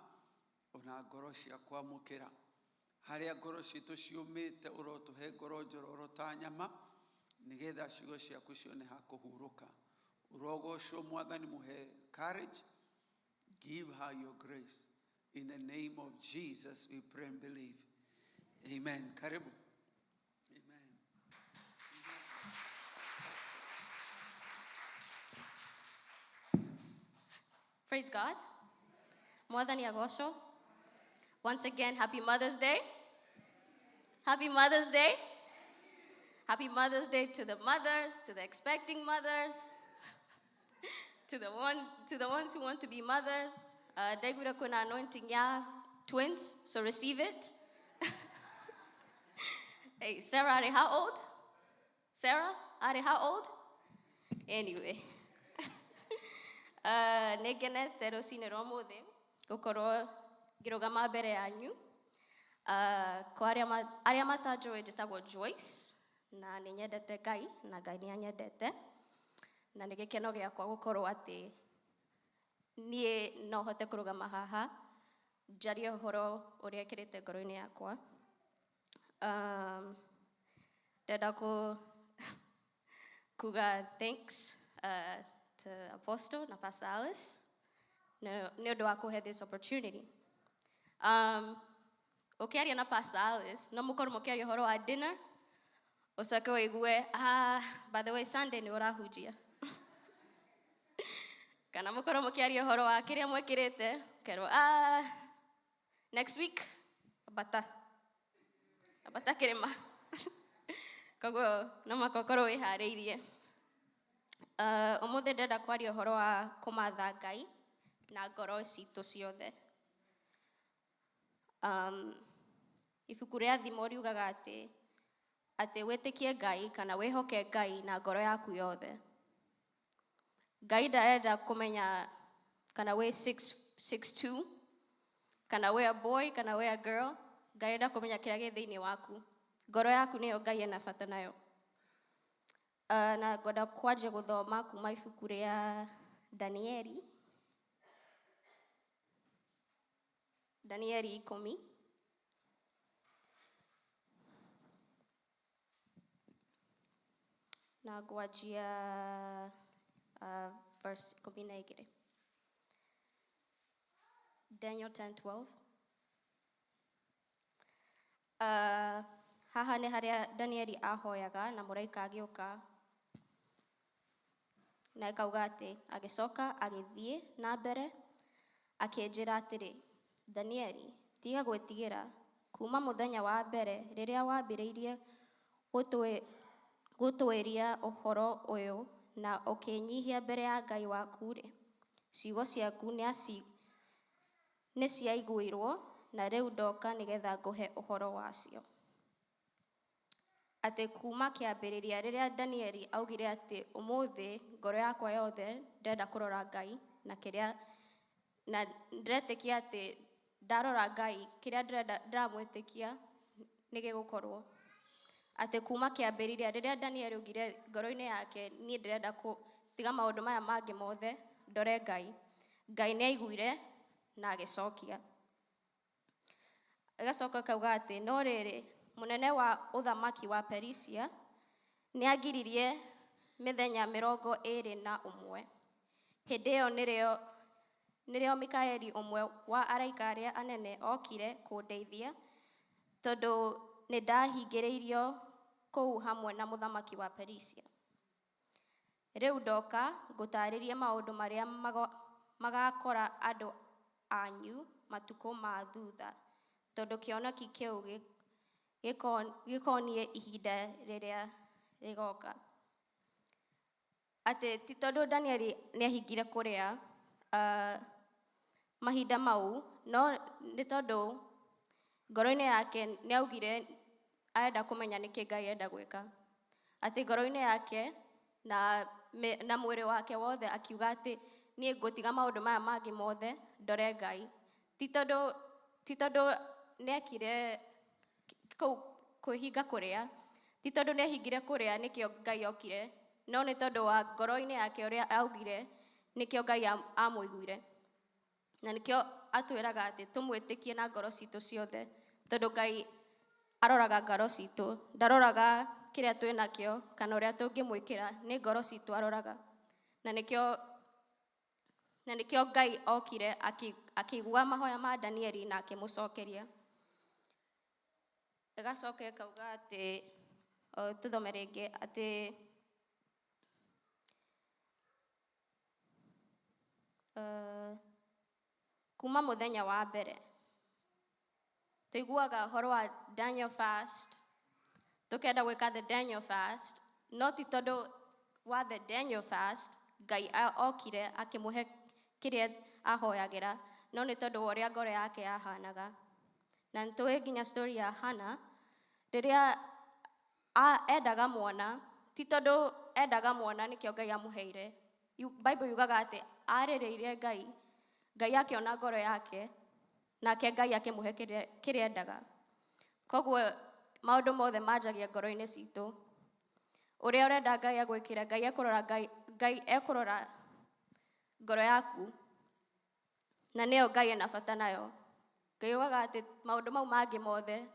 B: ona ngoro cia kwamukira haria ngoro citu ciumite urotuhe ngoro njororo ta nyama nigetha ciugo ciaku cione ha kuhuruka. Urogocwo mwathani muhe courage, give her your grace. In the name of Jesus we pray and believe. Amen. Karibu. Amen.
F: Praise God. Mwathani agocwo. Once again, happy Mother's Day. Happy Mother's Day. Happy Mother's Day to the mothers, to the expecting mothers, to the ones who want to be mothers. Degura kuna anointing ya twins, so receive it. Hey, Sarah, are how old? Sarah, are how old? Anyway. Negene terosine romode gukoro girogama mbere yanyu. Ko aria matajoe njĩtagwo Joyce na nĩ nyendete Ngai na Ngai nĩ anyendete na nĩ gĩkeno gĩakwa gũkorwo atĩ niĩ no hote kũrũgama haha njarie ũhoro ũrĩa kĩrĩte ngoro-inĩ yakwa. Ndenda kuga thanks to Apostle na Pastor Alice nĩ ũndũ wa kũhe this opportunity. Ũkĩaria na Pastor Alice, no mũkorwo mũkĩaria ũhoro wa dinner, ũcoke wĩigue, by the way, Sunday nĩ ũrahunjia. Kana mũkorwo mũkĩaria ũhoro wa kĩrĩa mwĩkĩrĩte, kerwo, next week, abata kĩrĩma. Koguo no makorwo wĩharĩirie. Ũmũthĩ ndĩrenda kwaria ũhoro wa kũmatha Ngai na ngoro citũ ciothe. Ibuku rĩa thimo riugaga atĩ wĩtĩkie Ngai kana wĩhoke Ngai na ngoro yaku yothe. Ngai ndarenda kũmenya kana wĩ 6'2", kana wĩ a boy, kana wĩ a girl. Ngai arenda kũmenya kĩrĩa gĩ thĩinĩ waku. Ngoro yaku nĩyo Ngai ena bata nayo. Na ngwenda kwanjia gũthoma kuma ibuku rĩa Danieli. Danieli 10. Na ngwanjia verse 12. Daniel 10:12. Haha nĩ harĩa Danieli ahoyaga na mũraika agĩũka na akauga atĩ agĩcoka agĩthiĩ na mbere akĩnjĩra atĩrĩ, Danieli, tiga gwĩtigĩra kuma mũthenya wa mbere rĩrĩa wambĩrĩirie gũtwĩria ũhoro ũyũ na ũkĩnyihia mbere ya Ngai waku-rĩ, ciugo ciaku nĩ ciaiguirwo na rĩu ndoka nĩgetha ngũhe ũhoro wacio. Atĩ kuma kĩambĩrĩria rĩrĩa Danieli augire atĩ ũmũthĩ ngoro yakwa yothe ndĩrenda kũrora Ngai na ndĩretĩkia atĩ ndarora Ngai kĩrĩa ndĩramwĩtĩkia nĩ gĩgũkorwo. Atĩ kuma kĩambĩrĩria rĩrĩa Danieli augire ngoro-inĩ yake niĩ ndĩrenda tiga maũndũ maya mangĩ mothe ndore Ngai. Ngai nĩ aiguire na agĩcokia. Agacoka akauga atĩ no rĩrĩ mũnene wa ũthamaki wa Perisia nĩ agiririe mĩthenya 21. Hĩndĩ ĩyo nĩrĩo Mikaeli ũmwe wa araika arĩa anene okire kũndeithia tondũ nĩ ndahingĩrĩirio kũu hamwe na mũthamaki wa Perisia. Rĩu ndoka ngũtarĩrie maũndũ marĩa magakora andũ anyu matukũ ma thutha tondũ kĩoneki kĩu gĩkoniĩ ihinda rĩrĩa rĩgoka. Atĩ ti tondũ Danieli nĩ ahingire kũrĩa mahinda mau, no nĩ tondũ ngoro-inĩ yake nĩ augire arenda kũmenya nĩkĩ Ngai enda gwĩka. Atĩ ngoro-inĩ yake na mwĩrĩ wake wothe akiuga atĩ niĩ ngũtiga maũndũ maya mangĩ mothe ndore Ngai. Ti tondũ nĩekire kwĩhinga kũrĩa, ti tondũ nĩahingire kũrĩa nĩkĩo Ngai okire, no nĩ tondũ wa ngoro-inĩ yake ũrĩa augire nĩkĩo Ngai amũiguire. Na nĩkĩo atwĩraga atĩ tũmwĩtĩkie na ngoro citũ ciothe tondũ Ngai aroraga ngoro citũ, ndaroraga kĩrĩa twĩnakĩo kana ũrĩa tũngĩmwĩkĩra, nĩ ngoro citũ aroraga. Na nĩkĩo Ngai okire akĩigua mahoya ma Danieli na akĩmũcokeria. Agacoka akauga atĩ, tũthome rĩngĩ, atĩ kuma mũthenya wa mbere. Tũiguaga ũhoro wa Daniel fast, tũkenda gwĩka the Daniel fast, no ti tondũ wa the Daniel fast Ngai okire akĩmũhe kĩrĩa ahoyagĩra, no nĩ tondũ wa ũrĩa ngoro yake yahanaga. Na nĩtũĩ nginya story ya Hannah, rĩrĩa endaga mwana, ti tondũ endaga mwana nĩkĩo Ngai amũheire. Bible yugaga atĩ arĩrĩire Ngai, Ngai akĩona ngoro yake, nake Ngai akĩmũhe kĩrĩa endaga. Koguo maũndũ mothe manjagia ngoro-inĩ citũ. Ũrĩa ũrenda Ngai agwĩkĩre, Ngai ekũrora ngoro yaku, na nĩyo Ngai ena bata nayo. Ngai ugaga atĩ maũndũ mau mangĩ mothe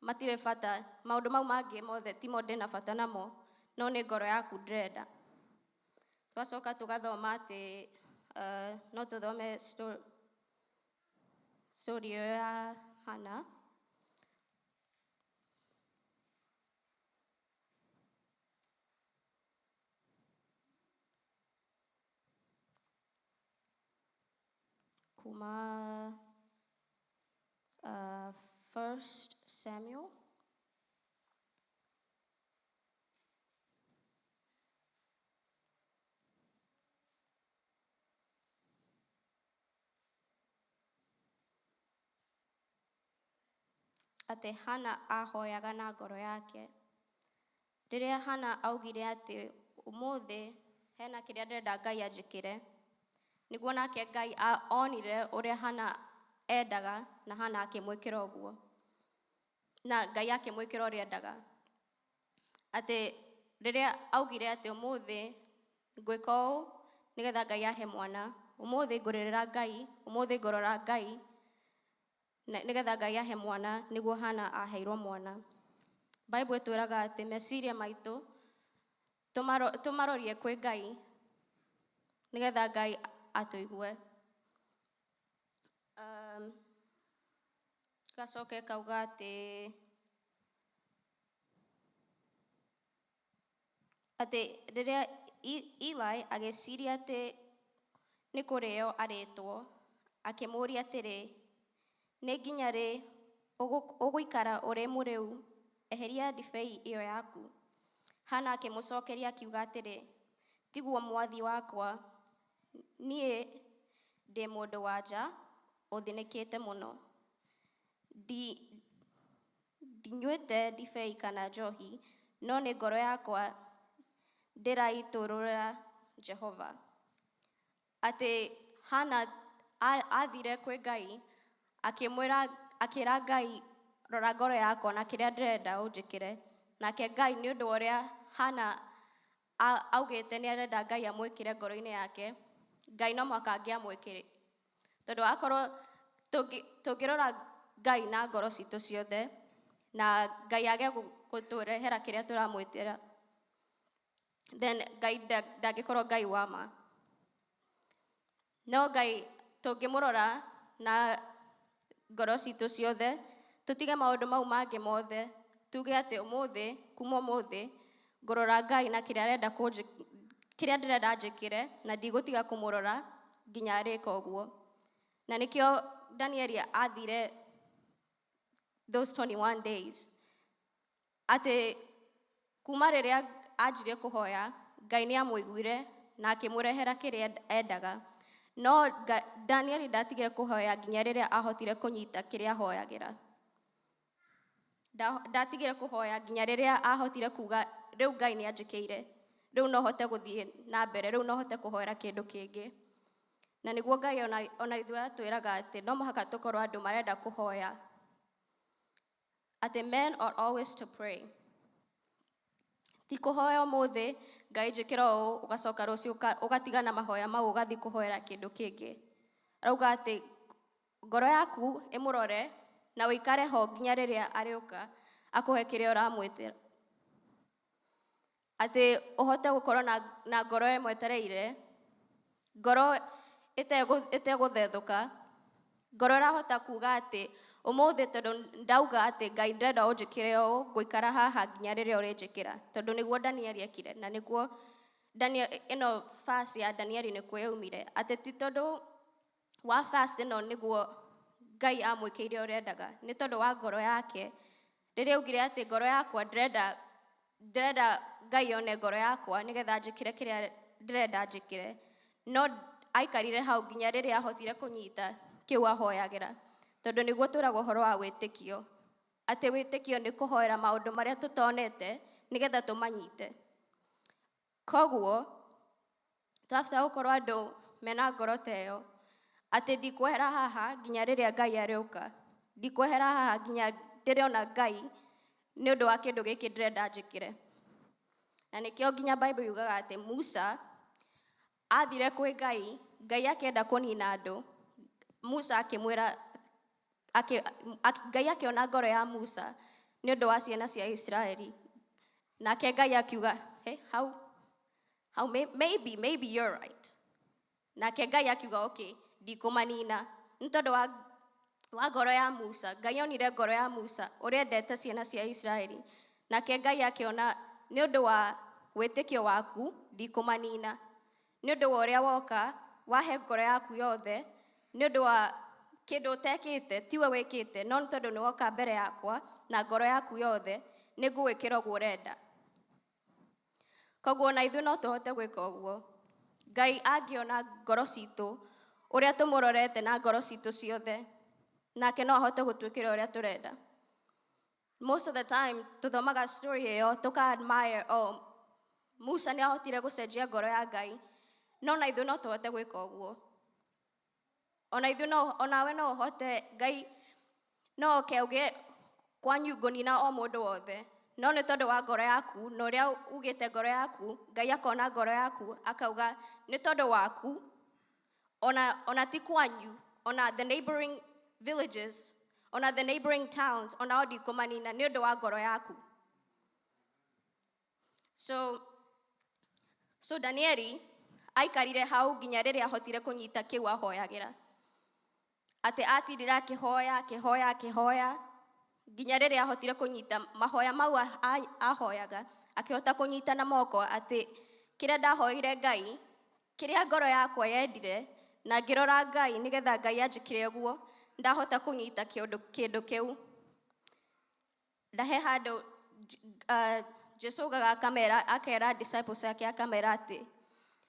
F: matirĩ bata, maũndũ mau mangĩ mothe timo ndĩna bata namo, no nĩ ngoro yaku ndĩrenda. Twacoka tugathoma atĩ no tũthome story ĩyo ya Hana. Kuma 1 Samuel. Atĩ Hana ahoyaga na ngoro yake. Rĩrĩa Hana augire atĩ ũmũthĩ hena kĩrĩa ndĩrenda Ngai anjĩkĩre, nĩguo nake Ngai onire ũrĩa Hana endaga na Hana akĩmwĩkĩra ũguo. Na Ngai akĩmwĩkĩra ũrĩa endaga. Atĩ rĩrĩa augire atĩ ũmũthĩ ngwĩka ũũ nĩgetha Ngai ahe mwana, ũmũthĩ ngũrĩrĩra Ngai, ũmũthĩ ngũrora Ngai, nĩgetha Ngai ahe mwana, nĩguo Hana aheirwo mwana. Bible ĩtwĩraga atĩ meciria maitũ tũmarorie kwĩ Ngai, nĩgetha Ngai atũigue. Gacoke kauga atĩ rĩrĩa Eli agĩciria atĩ nĩ kũrĩo arĩtwo, akĩmũria atĩrĩ, nĩ nginya rĩ ũgũikara ũrĩ mũrĩu, eheria ndibei ĩyo yaku. Hana akĩmũcokeria akiuga atĩrĩ, tiguo mwathi wakwa, niĩ ndĩ mũndũ wa nja ũthinĩkĩte mũno. Ndinyuĩte ndibei kana njohi, no nĩ ngoro yakwa ndĩraitũrũra Jehova. Atĩ Hana athire kwĩ Ngai, akĩra Ngai, rora ngoro yakwa na kĩrĩa ndĩrenda ũnjĩkĩre. Nake Ngai nĩ ũndũ wa ũrĩa Hana augĩte nĩ arenda Ngai amwĩkĩre ngoro-inĩ yake, Ngai no mũhaka angĩamwĩkĩre. Tondũ akorwo tũngĩrora Ngai na ngoro citũ ciothe, na Ngai age gũtũrehera kĩrĩa tũramwĩtĩra, then Ngai ndangĩkorwo Ngai wa ma. No Ngai tũngĩmũrora na ngoro citũ ciothe, tũtige maũndũ mau mangĩ mothe, tuge atĩ ũmũthĩ, kuma ũmũthĩ, ngũrora Ngai na kĩrĩa ndĩrenda anjĩkĩre, na ndigũtiga kũmũrora nginya arĩka ũguo. Na nĩkĩo Danieli athire those 21 days. Atĩ kuma rĩrĩa anjirie kũhoya, Ngai nĩ amũiguire na akĩmũrehera kĩrĩa endaga. No Danieli ndatigire kũhoya nginya rĩrĩa ahotire kũnyita kĩrĩa ahoyagĩra. Ndatigire kũhoya nginya rĩrĩa ahotire kuga rĩu Ngai nĩ anjĩkĩire, rĩu no hote gũthiĩ na mbere, rĩu no hote kũhoera kĩndũ kĩngĩ. Na nĩguo Ngai ona ithuĩ atwĩraga atĩ no mũhaka tũkorwo andũ marenda kũhoya. Atĩ men ought always to pray. Ti kũhoya ũmũthĩ, Ngai njĩkĩra ũũ, ũgacoka rũciũ ũgatiga na mahoya mau ũgathiĩ kũhoera kĩndũ kĩngĩ. Arauga atĩ ngoro yaku ĩmũrore na ũikare ho nginya rĩrĩa arĩũka akũhe kĩrĩa ũramwĩtĩra. Atĩ ũhote gũkorwo na ngoro ĩmwetereire, ngoro ĩtegũthethũka, ngoro ĩrahota kuga atĩ ũmũthĩ tondũ ndauga atĩ Ngai ndĩrenda ũnjĩkĩre ũũ, ngũikara haha nginya rĩrĩa ũrĩnjĩkĩra. Tondũ nĩguo Danieli ekire, na nĩguo ĩno fast ya Danieli nĩkuo yaumire. Atĩ ti tondũ wa fast ĩno nĩguo Ngai amwĩkĩire ũrĩa endaga, nĩ tondũ wa ngoro yake. Rĩrĩa augire atĩ ngoro yakwa ndĩrenda Ngai one ngoro yakwa nĩgetha anjĩkĩre kĩrĩa ndĩrenda anjĩkĩre, no aikarire hau nginya rĩrĩa ahotire kũnyita kĩu ahoyagĩra. Tondũ nĩguo tũragwo ũhoro wa wĩtĩkio. Atĩ wĩtĩkio nĩ kũhoera maũndũ marĩa tũtonete nĩgetha tũmanyite. Koguo twabata gũkorwo andũ mena ngoro ta ĩyo. Atĩ ndikwehera haha nginya rĩrĩa Ngai arĩũka. Ndikwehera haha nginya ndĩrona Ngai nĩ ũndũ wa kĩndũ gĩkĩ ndĩrenda anjĩkĩre. Na nĩkĩo nginya Bible yugaga atĩ Musa athire kwĩ Ngai, Ngai akĩenda kũnina andũ. Musa akĩmwĩra, Ngai akĩona ngoro ya Musa nĩ ũndũ wa ciana cia Isiraeli. Nake Ngai akiuga, how maybe you're right. Nake Ngai akiuga okay, ndikũmanina nĩ tondũ wa ngoro ya Musa. Ngai onire ngoro ya Musa ũrĩa endete ciana cia Isiraeli. Nake Ngai akĩona nĩ ũndũ wa wĩtĩkio waku ndikũmanina, nĩ ũndũ wa ũrĩa woka wahe ngoro yaku yothe, nĩ ũndũ wa kĩndũ ũtekĩte tiwe wĩkĩte, no nĩ tondũ nĩ woka mbere yakwa na ngoro yaku yothe nĩ ngũgwĩkĩra ũguo ũrenda. Koguo na ithuĩ no tũhote gwĩka ũguo. Ngai angĩona ngoro citũ ũrĩa tũmũrorete na ngoro citũ ciothe, nake no ahote gũtwĩkĩra ũrĩa tũrenda. Most of the time tuthomaga story ĩyo tuka-admire, Musa nĩ ahotire gũcenjia ngoro ya Ngai, no na ithuĩ no tũhote gwĩka ũguo. Ona ithuĩ onawe no ũhote. Ngai no oke auge kwanyu ngũnina o mũndũ wothe, no nĩ tondũ wa ngoro yaku na ũrĩa ugĩte ngoro yaku, Ngai akona ngoro yaku akauga nĩ tondũ waku, ona ti kwanyu, ona the neighboring villages, ona the neighboring towns, ona o ndikũmanina nĩ ũndũ wa ngoro yaku. So Danieli aikarire hau nginya rĩrĩa ahotire kũnyita kĩu ahoyagĩra. Atĩ atindira akĩhoya nginya rĩrĩa ahotire kũnyita mahoya mau ahoyaga, akĩhota kũnyita na moko atĩ kĩrĩa ndahoire Ngai, kĩrĩa ngoro yakwa yendire, na ngĩrora Ngai nĩgetha Ngai anjĩkĩre ũguo, ndahota kũnyita kĩndũ kĩu. Ndahe handũ Jesũ augaga akera disciples ake akamera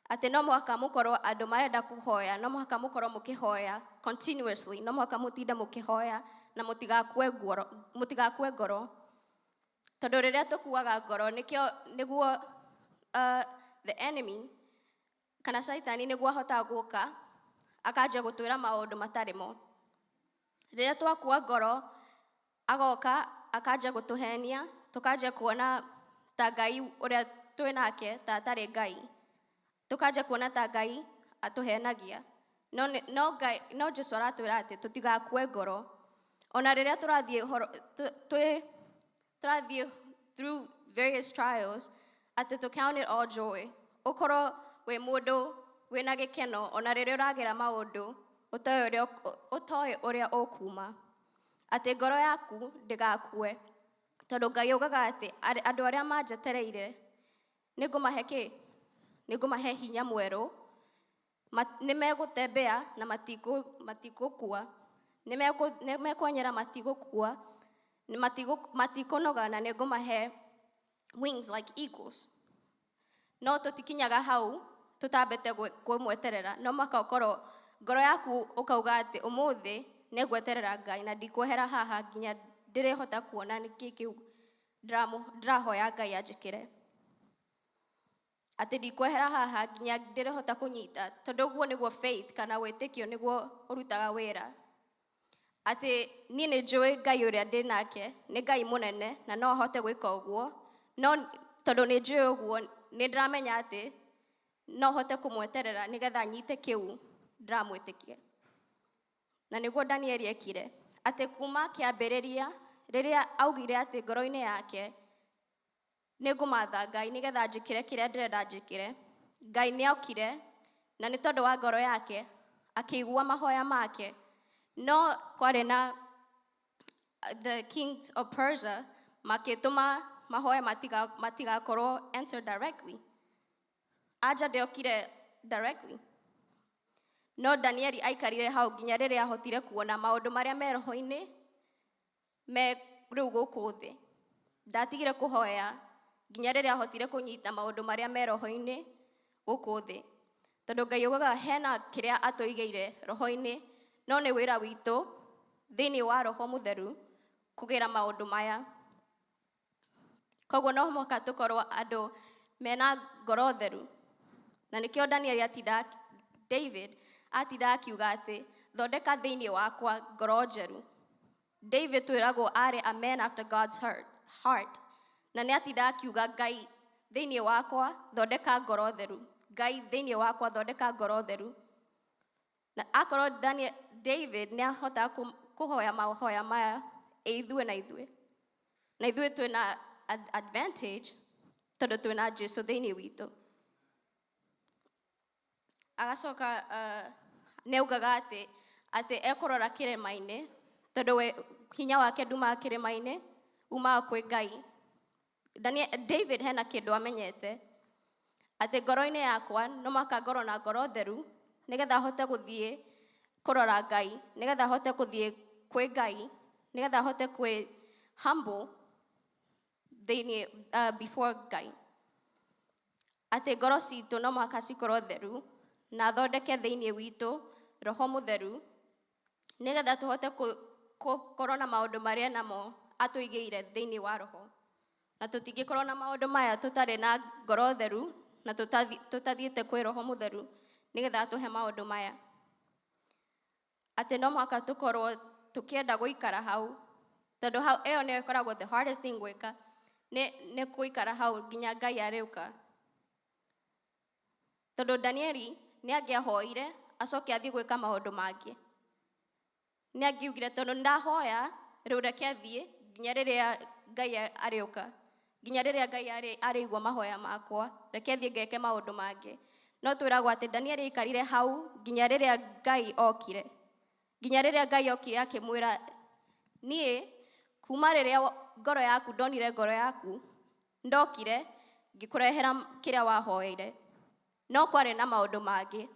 F: atĩ no mũhaka mũkorwo andũ marenda kũhoya, no mũhaka mũkorwo mũkĩhoya continuously, no mũhaka mũtinde mũkĩhoya na mũtigakue ngoro. Tondũ rĩrĩa tũkuaga ngoro nĩguo the enemy kana Saitani nĩguo ahotaga gũka akanjia gũtwĩra maũndũ matarĩ mo. Rĩrĩa twakua ngoro agoka akanjia gũtũhenia, tũkanjia kuona ta Ngai ũrĩa twĩ nake ta atarĩ Ngai, tũkanjia kuona ta Ngai atũhenagia. No Jesũ aratwĩra atĩ tũtigakue ngoro. Ona rĩrĩa tũrathiĩ through various trials, atĩ to count it all joy. Ũkorwo wĩ mũndũ wĩna gĩkeno ona rĩrĩa ũragera maũndũ ũtoĩ ũrĩa ũkuma. Atĩ ngoro yaku ndĩgakue. Tondũ Ngai augaga atĩ andũ arĩa manjetereire nĩngũmahe hinya mwerũ, nĩmegũtembea na matigũkua, nĩmekwenyera matigũkua, matikũnoga na nĩngũmahe wings like eagles. No tũtikinyaga hau tũtambĩte kwĩmweterera, no mũhaka ũkorwo ngoro yaku ũkauga atĩ ũmũthĩ nĩngweterera Ngai na ndikwehera haha nginya ndĩrĩhota kuona nĩkĩ kĩu ndĩrahoya Ngai anjĩkĩre. Atĩ ndikwehera haha nginya ndĩrĩhota kũnyita, tondũ ũguo nĩguo faith kana wĩtĩkio nĩguo ũrutaga wĩra. Atĩ niĩ nĩ njũĩ Ngai ũrĩa ndĩ nake nĩ Ngai mũnene na no ahote gwĩka ũguo, no tondũ nĩ njũĩ ũguo nĩ ndĩramenya atĩ no hote kũmweterera nĩgetha nyite kĩu ndĩramwĩtĩkia. Na nĩguo Danieli ekire, atĩ kuma kĩambĩrĩria rĩrĩa augire atĩ ngoro-inĩ yake nĩngũmatha Ngai nĩgetha njĩkĩre kĩrĩa ndĩrenda njĩkĩre, Ngai nĩokire na nĩ tondũ wa ngoro yake akĩigua mahoya make. No kwarĩ na the kings of Persia makĩtũma mahoya matigakorwo answered directly. Anja ndĩokire directly. No Danieli aikarire hau nginya rĩrĩa ahotire kuona maũndũ marĩa me roho-inĩ me rĩu gũkũ thĩ. Ndatigire kũhoya nginya rĩrĩa ahotire kũnyita maũndũ marĩa me roho-inĩ gũkũ thĩ. Tondũ Ngai augaga hena kĩrĩa atũigĩire roho-inĩ, no nĩ wĩra witũ thĩinĩ wa Roho Mũtheru kũgĩra maũndũ maya. Koguo no mũhaka tũkorwo andũ mena ngoro theru. Na nĩkĩo David atinda akiuga atĩ thondeka thĩinĩ wakwa ngoro njeru. David twĩragwo arĩ a man after God's heart. Na nĩ atinda akiuga Ngai thĩinĩ wakwa thondeka ngoro theru. Ngai thĩinĩ wakwa thondeka ngoro theru. Na akorwo David nĩ ahotaga kũhoya mahoya maya ithuĩ na ithuĩ. Na ithuĩ twĩna advantage tondũ twĩna Jesũ thĩinĩ witũ. agacoka neugaga atĩ ekũrora kĩrĩma-inĩ tondũ hinya wake ndumaga kĩrĩma-inĩ umaga kwĩ Ngai. David hena kĩndũ amenyete atĩ ngoro-inĩ yakwa no mũhaka ngorwo na ngoro theru nĩgetha hote gũthiĩ kũrora Ngai, nĩgetha hote gũthiĩ kwĩ Ngai, nĩgetha hote kwĩ humble thĩinĩ before Ngai. Atĩ ngoro citũ no mũhaka cikorwo theru na thondeke thĩinĩ witũ Roho Mũtheru nĩgetha tũhote gũkorwo na maũndũ marĩa namo atũigĩire thĩinĩ wa Roho. Na tũtingĩkorwo na maũndũ maya tũtarĩ na ngoro theru na tũtathiĩte kwĩ Roho Mũtheru nĩgetha atũhe maũndũ maya. Atĩ no mũhaka tũkorwo tũkĩenda gũikara hau tondũ hau ĩyo nĩyo ĩkoragwo the hardest thing gwĩka nĩ gũikara hau nginya Ngai arĩũka. Tondũ Danieli nĩangĩahoire acoke athiĩ gwĩka maũndũ mangĩ. Nĩangiugire tondũ ndahoya rĩu reke thiĩ nginya rĩrĩa Ngai arĩũka, nginya rĩrĩa Ngai arĩigua mahoya makwa, reke thiĩ ngeke maũndũ mangĩ. No twĩragwo atĩ Danieli aikarire hau nginya rĩrĩa Ngai okire. Nginya rĩrĩa Ngai okire akĩmwĩra, niĩ kuma rĩrĩa ngoro yaku ndonire ngoro yaku ndokire ngĩkũrehera kĩrĩa wahoeire, no kwarĩ na maũndũ mangĩ.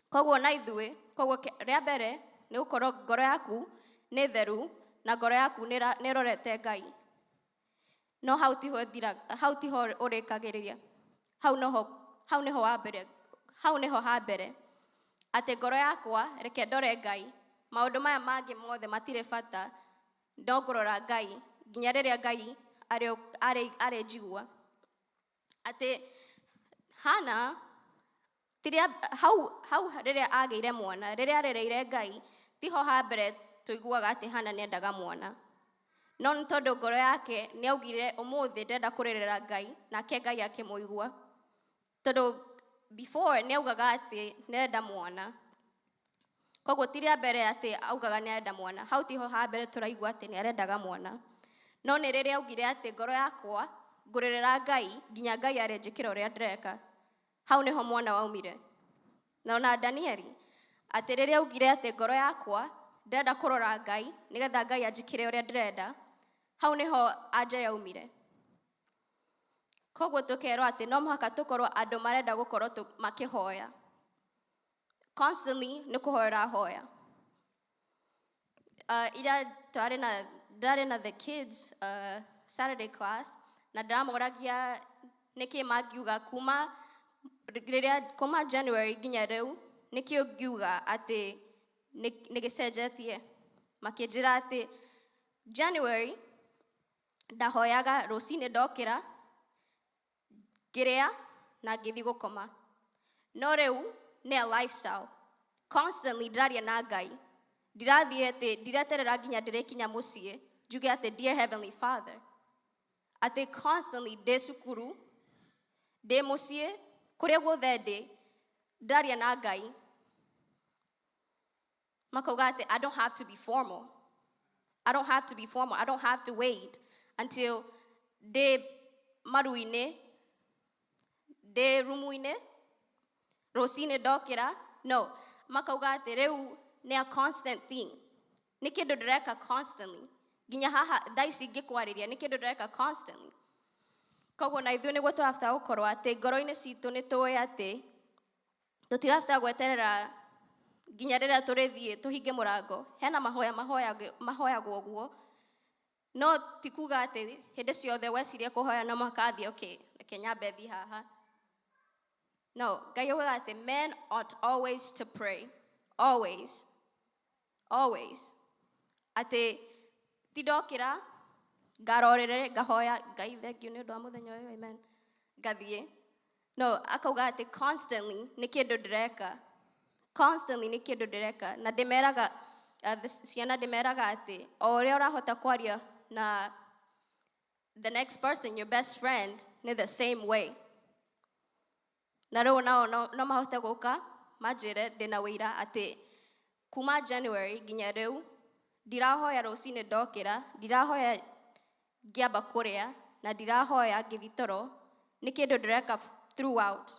F: Koguo na ithuĩ, koguo rĩa mbere nĩ gũkorwo ngoro yaku nĩ theru na ngoro yaku nĩ ĩrorete Ngai. No hau tiho ũrĩkagĩrĩria, hau nĩho ha mbere. Atĩ ngoro yakwa reke ndore Ngai, maũndũ maya mangĩ mothe matirĩ bata, no ngũrora Ngai nginya rĩrĩa Ngai arĩnjigua. Atĩ Hana hau rĩrĩa agĩire mwana, rĩrĩa arereire Ngai, tiho ha mbere tũiguaga atĩ Hana nĩendaga mwana. No nĩ tondũ ngoro yake nĩaugire ũmũthĩ ndenda kũrerera Ngai, nake Ngai akĩmũigua. Tondũ before nĩaugaga atĩ nĩenda mwana. Koguo ti rĩa mbere atĩ augaga nĩenda mwana, hau tiho ha mbere tũraigua atĩ nĩarendaga mwana. No nĩ rĩrĩa augire atĩ ngoro yakwa ngũrerera Ngai nginya Ngai arĩnjĩkĩra ũrĩa ndĩreka. Hau nĩho mwana waumire. Na ona Danieli atĩ rĩrĩa augire atĩ ngoro yakwa ndĩrenda kũrora Ngai nĩgetha Ngai anjĩkĩre ũrĩa ndĩrenda, hau nĩho anja yaumire. Koguo tũkerwo atĩ no mũhaka tũkorwo andũ marenda gũkorwo makĩhoya. Constantly nĩ kũhoera hoya. Ira ndarĩ na the kids Saturday class na ndamoragia nĩkĩ mangiuga kuma January nginya rĩu nĩkĩo ngiuga atĩ nĩgĩcenjetie. Makĩnjĩra atĩ January ndahoyaga rũcinĩ ndokĩra ngĩrĩa na ngĩthiĩ gũkoma. No rĩu nĩ a lifestyle. Constantly ndĩraria na Ngai. Ndirathiĩ atĩ ndireterera nginya ndĩrĩkinya mũciĩ njuge atĩ dear Heavenly Father. Atĩ constantly ndĩ cukuru, ndĩ mũciĩ, kũrĩa guothe ndĩ, ndaria na Ngai. Makauga atĩ I don't have to be formal. I don't have to be formal. I don't have to wait until ndĩ maru-inĩ, ndĩ rumu-inĩ, rũcinĩ ndokĩra. No, makauga atĩ rĩu nĩ a constant thing. Nĩ kĩndũ ndĩreka constantly. Nginya haha thaa ici ngĩkwarĩria nĩ kĩndũ ndĩreka constantly. Koguo na ithuĩ nĩguo tũrabata gũkorwo atĩ ngoro-inĩ citũ nĩ tũĩ atĩ tũtirabata gweterera nginya rĩrĩa tũrĩthiĩ tũhinge mũrango. Hena mahoya mahoyagwo ũguo. No ti kuga atĩ hĩndĩ ciothe wecirie kũhoya no mũhaka athiĩ okay, reke nyambe thiĩ haha. No, Ngai augaga atĩ men ought always to pray. Always. Always. Atĩ ti ndokĩra ngarorere ngahoya Ngai thengiũ nĩ ũndũ wa mũthenya ũyũ, amen, ngathiĩ. No, akauga atĩ constantly nĩ kĩndũ ndĩreka. Constantly nĩ kĩndũ ndĩreka. Na ndĩmeraga ciana ndĩmeraga atĩ o ũrĩa ũrahota kwaria na the next person, your best friend, nĩ the same way. Na rĩu nao no mahote gũka manjĩre ndĩna wĩira atĩ kuma January nginya rĩu ndirahoya rũcinĩ ndokĩra, ndirahoya ngĩamba kũrĩa na ndirahoya ngĩthiĩ toro. Nĩ kĩndũ ndĩreka throughout.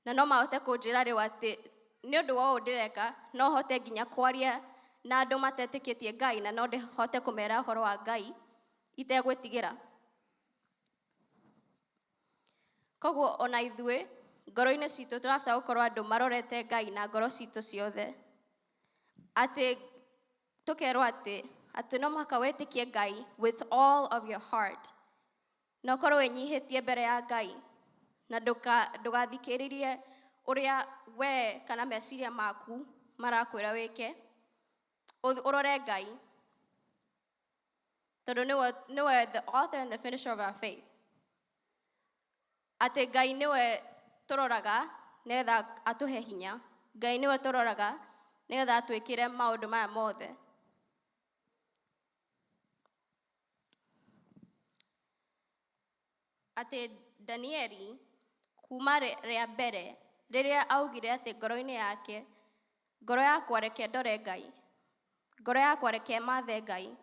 F: Na no mahote kũnjĩra rĩu atĩ nĩ ũndũ wa ũũ ndĩreka no hote nginya kwaria na andũ matetĩkĩtie Ngai na no hote kũmera ũhoro wa Ngai itegwĩtigĩra. Koguo ona ithuĩ ngoro-inĩ citũ tũrabata gũkorwo andũ marorete Ngai na ngoro citũ ciothe. Atĩ tũkerwo atĩ no mũhaka wĩtĩkie Ngai with all of your heart. Na ũkorwo wĩnyihĩtie mbere ya Ngai na ndũgathikĩrĩrie ũrĩa we kana meciria maku marakwĩra wĩke. Ũrore Ngai tondũ nĩwe the author and the finisher of our faith. Atĩ Ngai nĩwe tũroraga nĩgetha atũhe hinya. Ngai nĩwe tũroraga nĩgetha atwĩkĩre maũndũ maya mothe. Atĩ Danieli kuma rĩa mbere rĩrĩa augire atĩ ngoro-inĩ yake, ngoro yakwa reke ndore Ngai, ngoro yakwa reke mathe Ngai,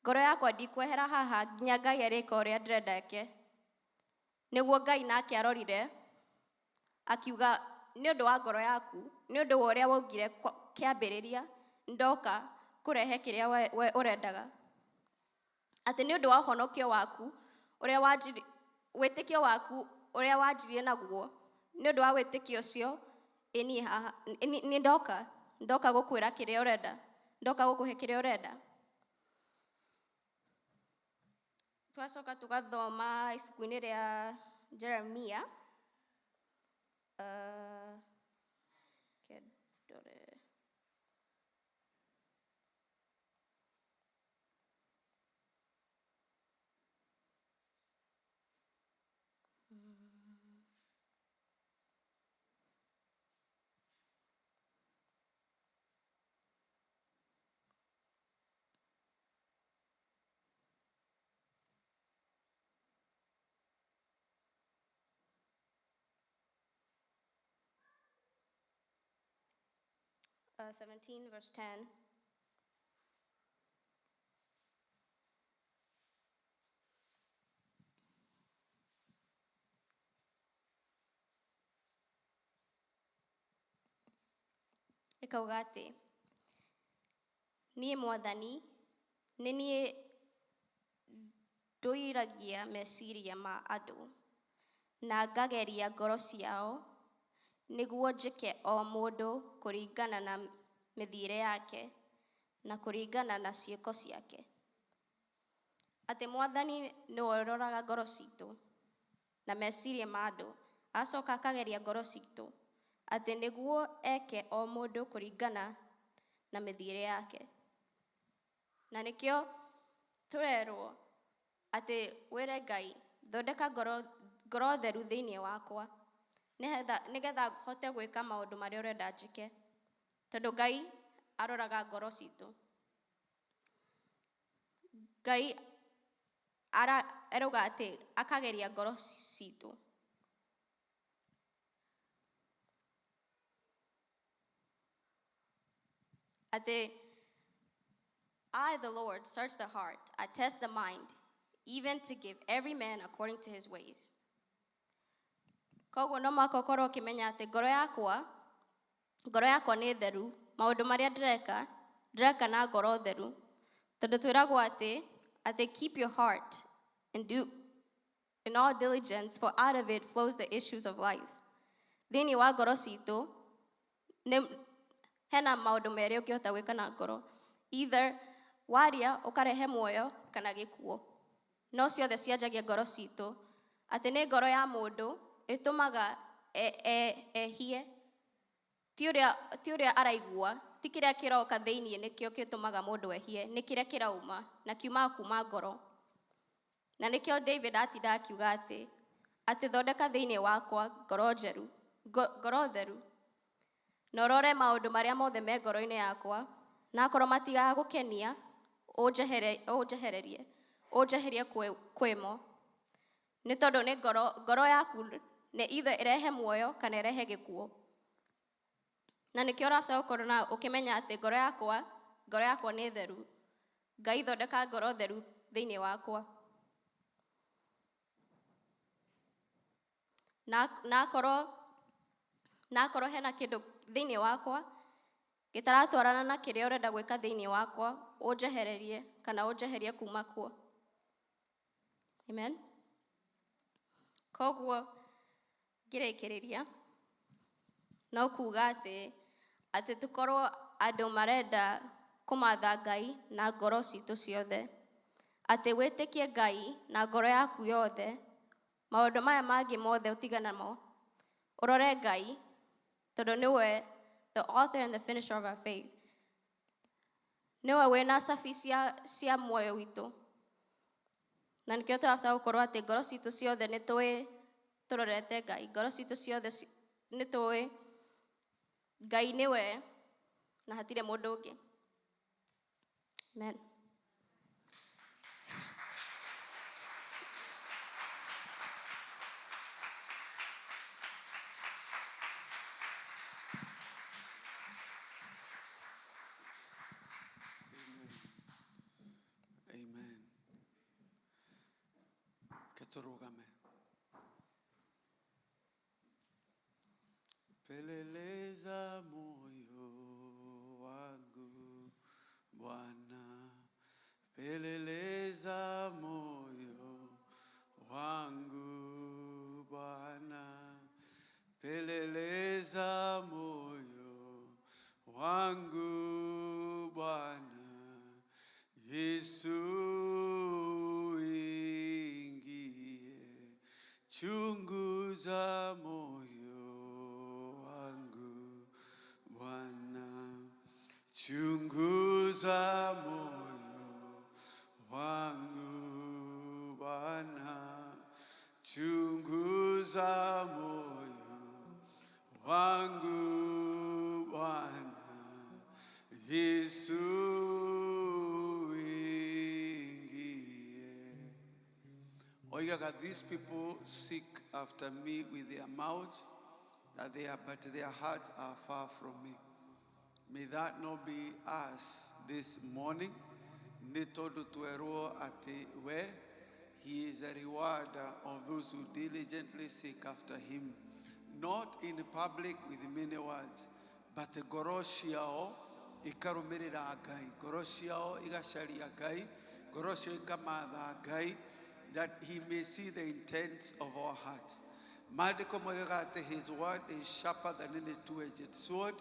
F: ngoro yakwa ndikwehera haha nginya Ngai arĩka ũrĩa ndĩrenda eke. Nĩguo Ngai nake arorire akiuga nĩ ũndũ wa ngoro yaku, nĩ ũndũ wa ũrĩa waugire kĩambĩrĩria ndoka kũrehe kĩrĩa we ũrendaga. Atĩ nĩ ũndũ wa ũhonokio waku ũrĩa wĩtĩkio waku ũrĩa wanjirie naguo, nĩ ũndũ wa wĩtĩkio ũcio ĩniĩ haha nĩ ndoka gũkwĩra kĩrĩa ũrenda, ndoka gũkũhe kĩrĩa ũrenda. Twacoka tũgathoma ibuku-inĩ rĩa Jeremia uh, 17 verse 10. Ikauga atĩ niĩ Mwathani nĩ niĩ ndũiragia meciria ma andũ na ngageria ngoro ciao nĩguo njĩke o mũndũ kũringana na mĩthiĩre yake na kũringana na ciĩko ciake. Atĩ Mwathani nĩwe ũroraga ngoro citũ na meciria ma andũ, acoka akageria ngoro citũ atĩ nĩguo eke o mũndũ kũringana na mĩthiĩre yake. Na nĩkĩo tũrerwo atĩ wĩre Ngai thondeka ngoro theru thĩinĩ wakwa nĩgetha hote gwĩka maũndũ marĩa ũrenda njĩke, tondũ Ngai aroraga ngoro citũ. Ngai arauga atĩ akageria ngoro citũ. Atĩ I, the Lord, search the heart, I test the mind, even to give every man according to his ways. Koguo no mũhaka ũkorwo ũkĩmenya atĩ ngoro yakwa nĩ theru. Maũndũ marĩa ndĩreka na ngoro theru. Tondũ twĩragwo atĩ keep your heart and do in all diligence, for out of it flows the issues of life. Thĩinĩ wa ngoro citũ hena maũndũ merĩ ũngĩhota gwĩka na ngoro. Either waria ũkarehe muoyo kana gĩkuũ. No ciothe cianjagia ngoro citũ. Atĩ nĩ ngoro ya mũndũ ĩtũmaga ehie. Ti ũrĩa araigua, ti kĩrĩa kĩroka thĩinĩ nĩkĩo gĩtũmaga mũndũ ehie, nĩ kĩrĩa kĩrauma na kiumaga kuma ngoro. Na nĩkĩo David atinda akiuga atĩ thondeka thĩinĩ wakwa ngoro theru. Na ũrore maũndũ marĩa mothe me ngoro-inĩ yakwa, na akorwo matigaga gũkenia, ũnjeherie kwĩmo. Nĩ tondũ nĩ ngoro yaku nĩ either ĩrehe muoyo kana ĩrehe gĩkuũ. Na nĩkĩo ũrabata gũkorwo na ũkĩmenya atĩ ngoro yakwa nĩ theru. Ngai thondeka ngoro theru thĩinĩ wakwa. Na akorwo na akorwo hena kĩndũ thĩinĩ wakwa gĩtaratwarana na kĩrĩa ũrenda gwĩka thĩinĩ wakwa, ũnjehererie kana ũnjeherie kuma kuo. Amen. Koguo ngĩrĩkĩrĩria no kuuga atĩ tũkorwo andũ marenda kũmatha Ngai na ngoro citũ ciothe, atĩ wĩtĩkie Ngai na ngoro yaku yothe, maũndũ maya mangĩ mothe ũtigana mo, ũrore Ngai tondũ nĩwe the author and the finisher of our faith. Nĩwe wĩna cabi cia muoyo witũ, na nĩkĩo tũrabata gũkorwo atĩ ngoro citũ ciothe nĩ tũĩ tũrorete Ngai, ngoro citũ ciothe nĩ tũĩ Ngai nĩwe na hatirĩ mũndũ ũngĩ. Amen.
B: Amen. Keturugame. Peleleza moyo wangu Bwana, peleleza moyo wangu Bwana, peleleza moyo wangu Bwana, Yesu ingie, chunguza moyo wangu Bwana, chunguza moyo wangu Bwana, chunguza moyo wangu Bwana, Yesu ingie. Oigaga, these people seek after me with their mouths, but their hearts are far from me. May that not be us this morning. Nitodu tuero ate we. He is a rewarder of those who diligently seek after him, not in public with many words, but goroshiao ikarumirira Ngai, goroshiao igasharia Ngai, goroshiao ikamatha Ngai, that he may see the intents of our hearts. Maandiko moigaga ati his word is sharper than any two-edged sword,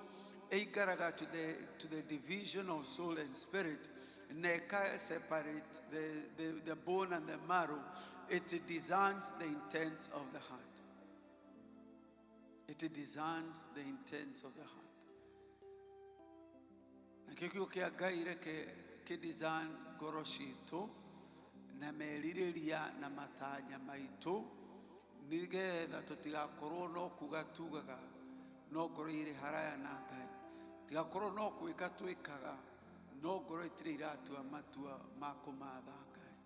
B: eigaraga to the division of soul and spirit. Neka separate the bone and the marrow. It discerns the intents of the heart. It discerns the intents of the heart. Na kikyo kia Ngai ke discern ngoro ciitũ na merirĩria na matanya maitũ, nigetha tũtigakorwo no kuga tugaga no ngoro irĩ haraya na Ngai, tigakorwo no gwĩka twĩkaga no ngoro itirĩ iratua matua ma kũmatha Ngai.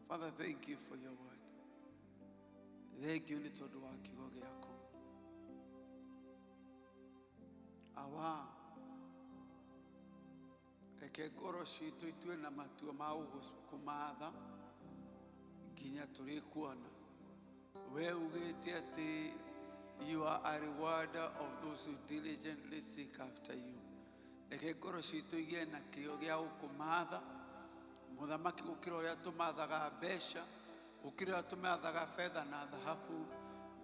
B: Father, thank you for your word. Thank you nĩ tondũ wa kiugo gĩaku. Awa reke ngoro citũ itue na matua ma kũmatha nginya tũrĩkuona. We ugĩte atĩ you are a rewarder of those who diligently seek after you. Reke ngoro citũ igĩe na kĩo gĩa gũkũmatha, mũthamaki, gũkĩra ũrĩa tũmathaga mbeca, gũkĩra ũrĩa tũmathaga fedha na thahabu,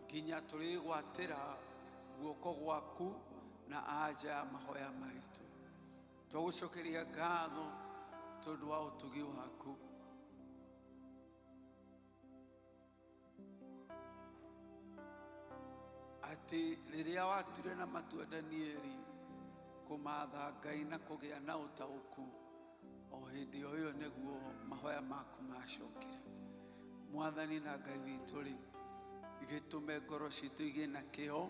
B: nginya tũrĩgwatĩra guoko gwaku na anja ya mahoya maitũ. Twagũcokeria ngatho tondũ wa ũtugi waku. Ati rĩrĩa watuire na matua Danieli kũmatha Ngai na kũgĩa na ũtaũku, o hĩndĩ o ĩyo nĩguo mahoya maku macokire. Mwathani na Ngai witũ rĩ, gĩtũme ngoro citũ igĩe na kĩo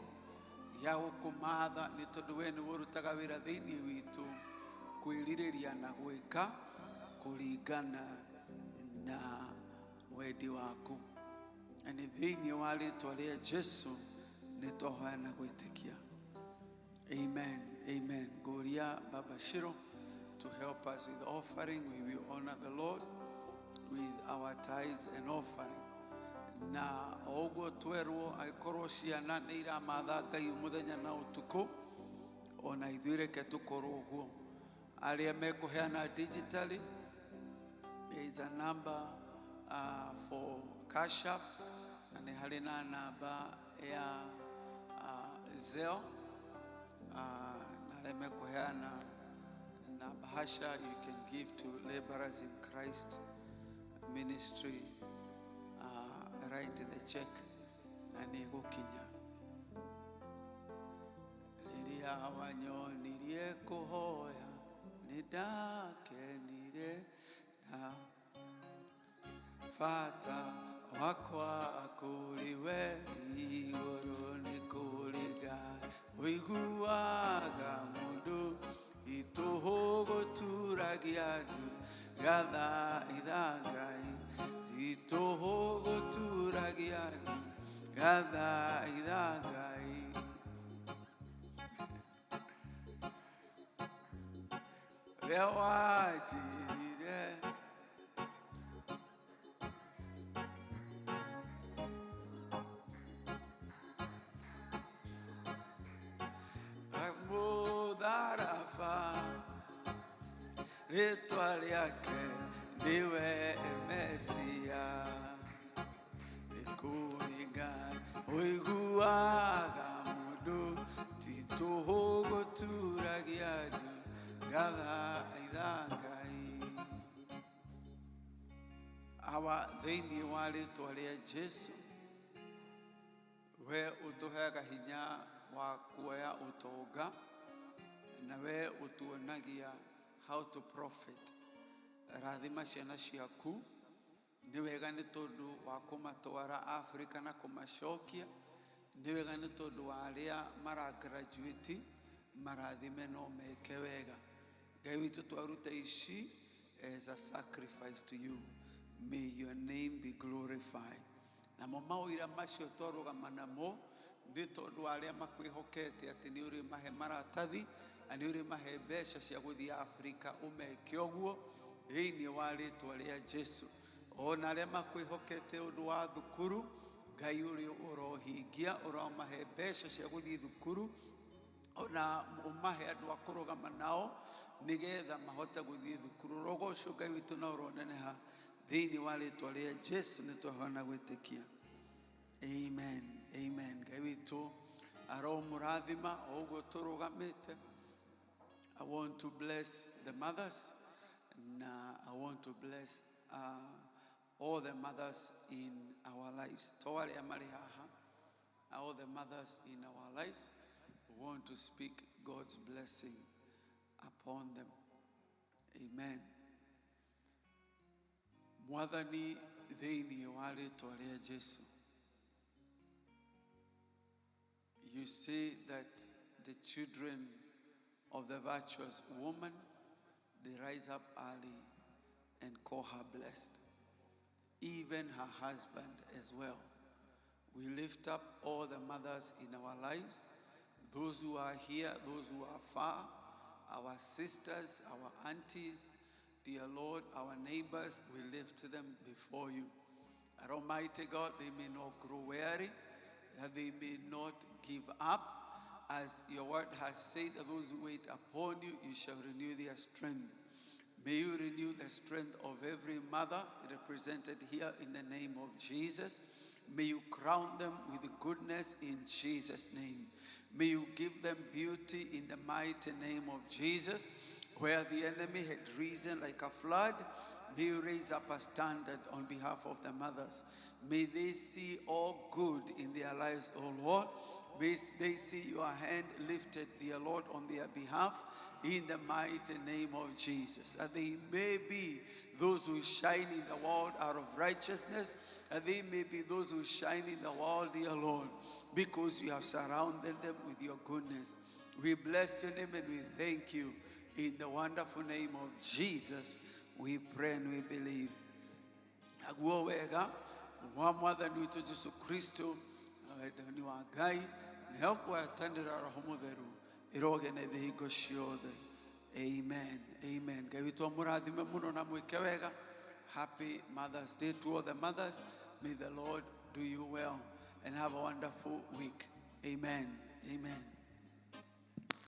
B: gĩa gũkũmatha, nĩ tondũ we nĩwe ũrutaga wĩra thĩinĩ witũ kwĩrirĩria na gwĩka kũringana na wendi waku. Na nĩ thĩinĩ wa rĩĩtwa rĩa Jesũ nĩ twahoya na gwĩtĩkia. Amen. Amen. Goria Baba Shiro to help us with offering. We will honor the Lord with our tithes and offering.
G: na oguo twerwo aikorwo ciana nĩ iramatha Ngai mũthenya na ũtukũ, ona ithuĩ reke tũkorwo ũguo. Arĩa mekũheana digitally, there is a number for Cash App, na nĩ harĩ na namba ya Zelle, na arĩa mekũheana na bahasha, you can give to Laborers in Christ Ministry, write the check na nĩ gũkinya. Rĩrĩa wanyonirie kũhoya nĩ ndakenire, na bata wakwa kũrĩwe igũrũ nĩ kũrĩ Ngai. Ũiguaga mũndũ itũhũ gũturagia andũ, gathaitha Ngai. Itũhũ gũturagia andũ, gathaitha Ngai. Rĩrĩa wanjirire mũtharaba, rĩtwa rĩake nĩwe Mesia, nĩ kũrĩ Ngai. Ũiguaga mũndũ titũhũ gũturagia andũ, gathaitha Ngai. Awa thĩinĩ wa rĩtwa rĩa Jesu, we ũtũheaga hinya wa kuoya ũtonga, na we ũtuonagia how to profit. Rathima ciana ciaku, nĩ wega nĩ tondũ wa kũmatwara Africa na kũmacokia, nĩ wega nĩ tondũ wa arĩa maragraduate, marathime no meke wega. Ngai witũ twaruta ici as a sacrifice to you. May your name be glorified. Na mo mawĩra macio twarũgama namo nĩ tondũ wa arĩa makwĩhokete atĩ nĩ ũrĩ mahe maratathi, na nĩ ũrĩ mahe mbeca cia gũthiĩ Africa, ũmeke ũguo thĩinĩ wa rĩtwa rĩa Jesu. Ona arĩa makwĩhokete ũndũ wa thukuru, Ngai ũrĩ ũrohingia, ũromahe mbeca cia gũthiĩ thukuru, ona ũmahe andũ a kũrũgama nao nĩgetha mahote gũthiĩ thukuru. Rogo ũcio Ngai witũ na ũroneneha thĩinĩ wa rĩtwa rĩa Jesu nĩ twahona gwĩtĩkia. Amen, amen. Ngai witũ aromũrathima o ũguo tũrũgamĩte. I want to bless the mothers, and I want to bless all the mothers in our lives. Tawari amari haha, all the mothers in our lives, we want to speak God's blessing upon them. Amen. Mwathani thĩinĩ wa rĩtwa rĩa Jesu. You say that the children of the virtuous woman, they rise up early and call her blessed. Even her husband as well. We lift up all the mothers in our lives, those who are here, those who are far, our sisters, our aunties, dear Lord, our neighbors, we lift them before you. That Almighty God, they may not grow weary, that they may not give up. As your word has said, that those who wait upon you, you shall renew their strength. May you renew the strength of every mother represented here in the name of Jesus. May you crown them with goodness in Jesus' name. May you give them beauty in the mighty name of Jesus. Where the enemy had risen like a flood, may you raise up a standard on behalf of the mothers. May they see all good in their lives, O Lord. May they see your hand lifted, dear Lord, on their behalf in the mighty name of Jesus. That they may be those who shine in the world out of righteousness. That they may be those who shine in the world, dear Lord, because you have surrounded them with your goodness. We bless your name and we thank you. In the wonderful name of Jesus, we pray and we believe. Aguo wega, wa mwathani witu Jesu Kristo, wendani wa Ngai, na ũkwatanĩra Roho Mũtheru, iroge na ihingo ciothe. Amen, amen. Ngai witu amũrathime mũno na mwĩke wega. happy Mother's Day to all the mothers. May the Lord do you well and have a wonderful week. Amen. Amen.